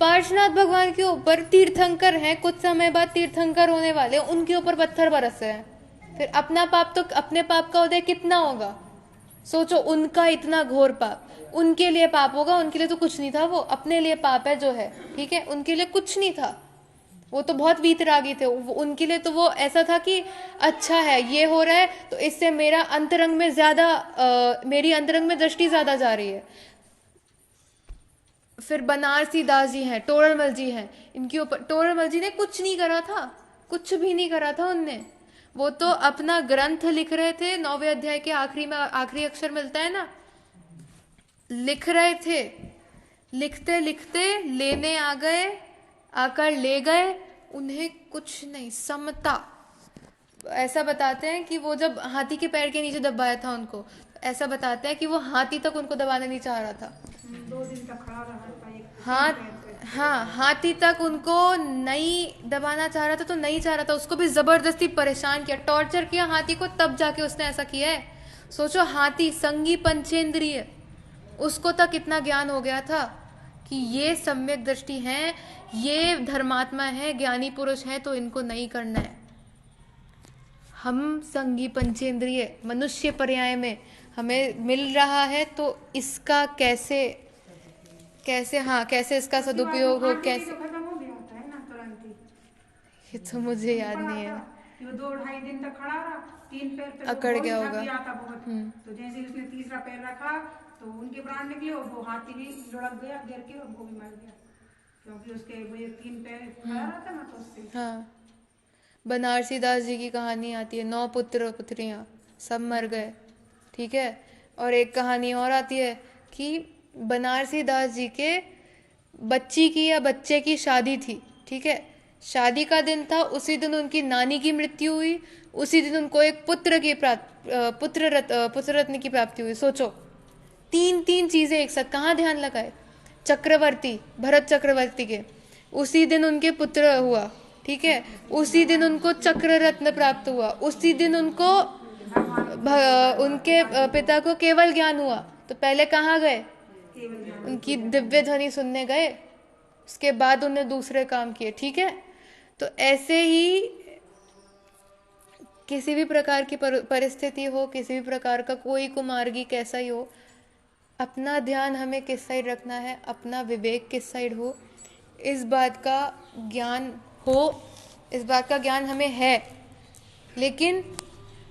पार्श्वनाथ भगवान के ऊपर तीर्थंकर हैं, कुछ समय बाद तीर्थंकर होने वाले, उनके ऊपर पत्थर बरस रहे हैं। फिर अपना पाप तो, अपने पाप का उदय कितना होगा सोचो, उनका इतना घोर पाप, उनके लिए पाप होगा, उनके लिए तो कुछ नहीं था, वो अपने लिए पाप है जो है, ठीक है, उनके लिए कुछ नहीं था। वो तो बहुत वीतरागी थे, उनके लिए तो वो ऐसा था कि अच्छा है ये हो रहा है तो इससे मेरा अंतरंग में ज्यादा मेरी अंतरंग में दृष्टि ज्यादा जा रही है। फिर बनारसी दास जी हैं, टोडरमल जी हैं, इनके ऊपर टोडरमल जी ने कुछ नहीं करा था, कुछ भी नहीं करा था उनने। वो तो अपना ग्रंथ लिख रहे थे, 9वें अध्याय के आखिरी में आखिरी अक्षर मिलता है ना, लिख रहे थे, लिखते लिखते लेने आ गए, आकर ले गए, उन्हें कुछ नहीं, समता। ऐसा बताते हैं कि वो जब हाथी के पैर के नीचे दबाया था उनको, ऐसा बताते हैं कि वो हाथी तक उनको दबाने नहीं चाह रहा था। 2 दिन तक खड़ा रहा था एक हाँ, हाथी तक उनको नहीं दबाना चाह रहा था, तो नहीं चाह रहा था, उसको भी जबरदस्ती परेशान किया, टॉर्चर किया हाथी को, तब जाके उसने ऐसा किया है। सोचो, हाथी संगी पंचेंद्रिय, उसको तक इतना ज्ञान हो गया था कि ये सम्यक दृष्टि है, ये धर्मात्मा है, ज्ञानी पुरुष है, तो इनको नहीं करना है। हम संगी पंचेंद्रिय मनुष्य पर्याय में हमें मिल रहा है, तो इसका कैसे इसका सदुपयोग हो, कैसे। खत्म हो गया होता है ना तुरंत ही। ये तो मुझे याद नहीं है। वो 2-2.5 दिन तक खड़ा रहा, 3 पैर पे अकड़ वो गया थक होगा। गया था बहुत। तो जैसे उसने तीसरा पैर रखा तो उनके प्राण निकले और वो हाथी भी लुढ़क गया गिर के, उनको भी मर गया, क्योंकि उसके वो 3 पैर खड़ा रहा था ना, तो उससे। हाँ, बनारसी दास जी की कहानी आती है, 9 पुत्र पुत्रियां सब मर गए, ठीक है। और एक कहानी और आती है कि बनारसी दास जी के बच्ची की या बच्चे की शादी थी, ठीक है, शादी का दिन था, उसी दिन उनकी नानी की मृत्यु हुई, उसी दिन उनको एक पुत्र रत्न की प्राप्ति हुई। सोचो, 3 चीजें एक साथ, कहाँ ध्यान लगाए। चक्रवर्ती, भरत चक्रवर्ती के उसी दिन उनके पुत्र हुआ, ठीक है, उसी दिन उनको चक्र रत्न प्राप्त हुआ, उसी दिन उनको उनके पिता को केवल ज्ञान हुआ। तो पहले कहाँ गए, उनकी दिव्य ध्वनि सुनने गए, उसके बाद उन्हें दूसरे काम किए, ठीक है। तो ऐसे ही किसी भी प्रकार की परिस्थिति हो, किसी भी प्रकार का कोई कुमार्गी कैसा ही हो, अपना ध्यान हमें किस साइड रखना है, अपना विवेक किस साइड हो, इस बात का ज्ञान हो, इस बात का ज्ञान हमें है। लेकिन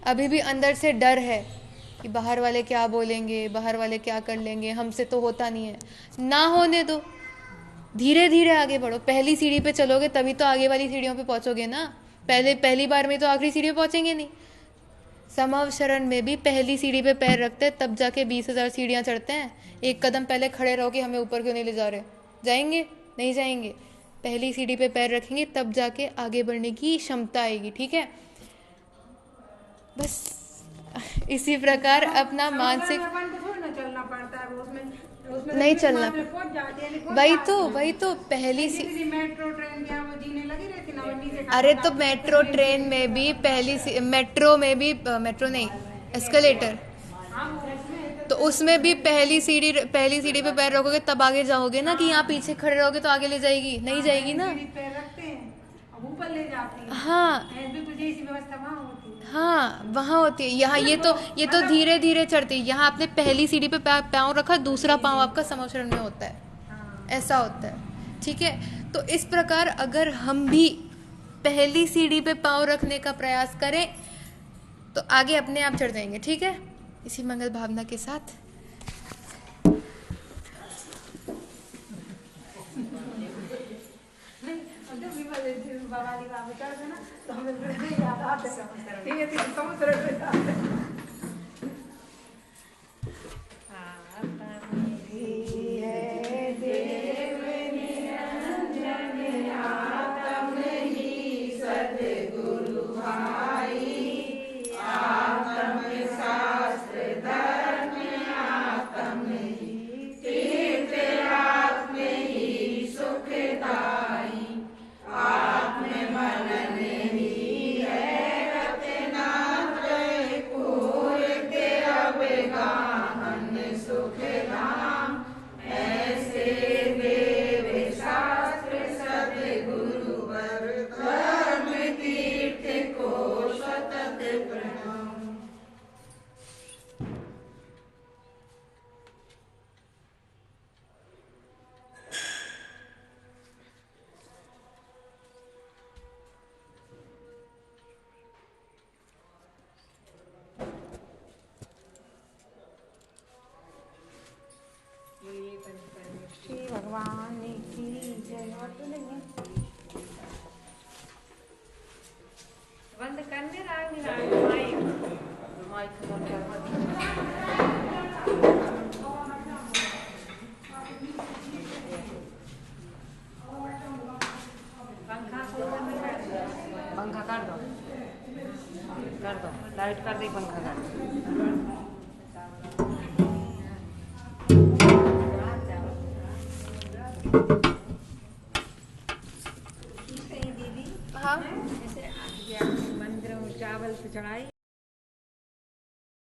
अभी भी अंदर से डर है कि बाहर वाले क्या बोलेंगे, बाहर वाले क्या कर लेंगे, हमसे तो होता नहीं है। ना होने दो, धीरे धीरे आगे बढ़ो। पहली सीढ़ी पे चलोगे तभी तो आगे वाली सीढ़ियों पे पहुंचोगे ना, पहली बार में तो आखिरी सीढ़ी पे पहुंचेंगे नहीं। समव शरण में भी पहली सीढ़ी पे पैर रखते हैं, तब जाके 20,000 सीढ़ियां चढ़ते हैं। एक कदम पहले खड़े रहो कि हमें ऊपर क्यों नहीं ले जा रहे, जाएंगे नहीं जाएंगे। पहली सीढ़ी पे पैर रखेंगे तब जाके आगे बढ़ने की क्षमता आएगी, ठीक है। बस इसी प्रकार अपना मानसिक चलना पड़ता है, उसमें नहीं चलना, वही तो पहली मेट्रो ट्रेन क्या वो जीने लगी रहती ना, वहीं से। अरे तो मेट्रो ट्रेन में भी मेट्रो में भी मेट्रो नहीं, एस्केलेटर, तो उसमें भी पहली सीढ़ी पे पैर रखोगे तब आगे जाओगे ना, कि यहाँ पीछे खड़े रहोगे तो आगे ले जाएगी, नहीं जाएगी ना। पैर रखते हैं और ऊपर ले जाती है। हाँ व्यवस्था वहाँ होती है। हाँ, वहाँ होती है। यहाँ ये तो धीरे धीरे चढ़ती है। यहाँ आपने पहली सीढ़ी पे पाँव रखा, दूसरा पाँव आपका समवचरण में होता है, ऐसा होता है, ठीक है। तो इस प्रकार अगर हम भी पहली सीढ़ी पे पाँव रखने का प्रयास करें तो आगे अपने आप चढ़ जाएंगे, ठीक है। इसी मंगल भावना के साथ तो हमें याद आते समुद्र बोलिए पंचपरमेश्वर श्री भगवान की जय। और तो नहीं है। बंद करने माइक पंखा पंखा कर दो लाइट कर दी पंखा कर दीदी हाँ जैसे मंदिरों में चावल तो चढ़ाई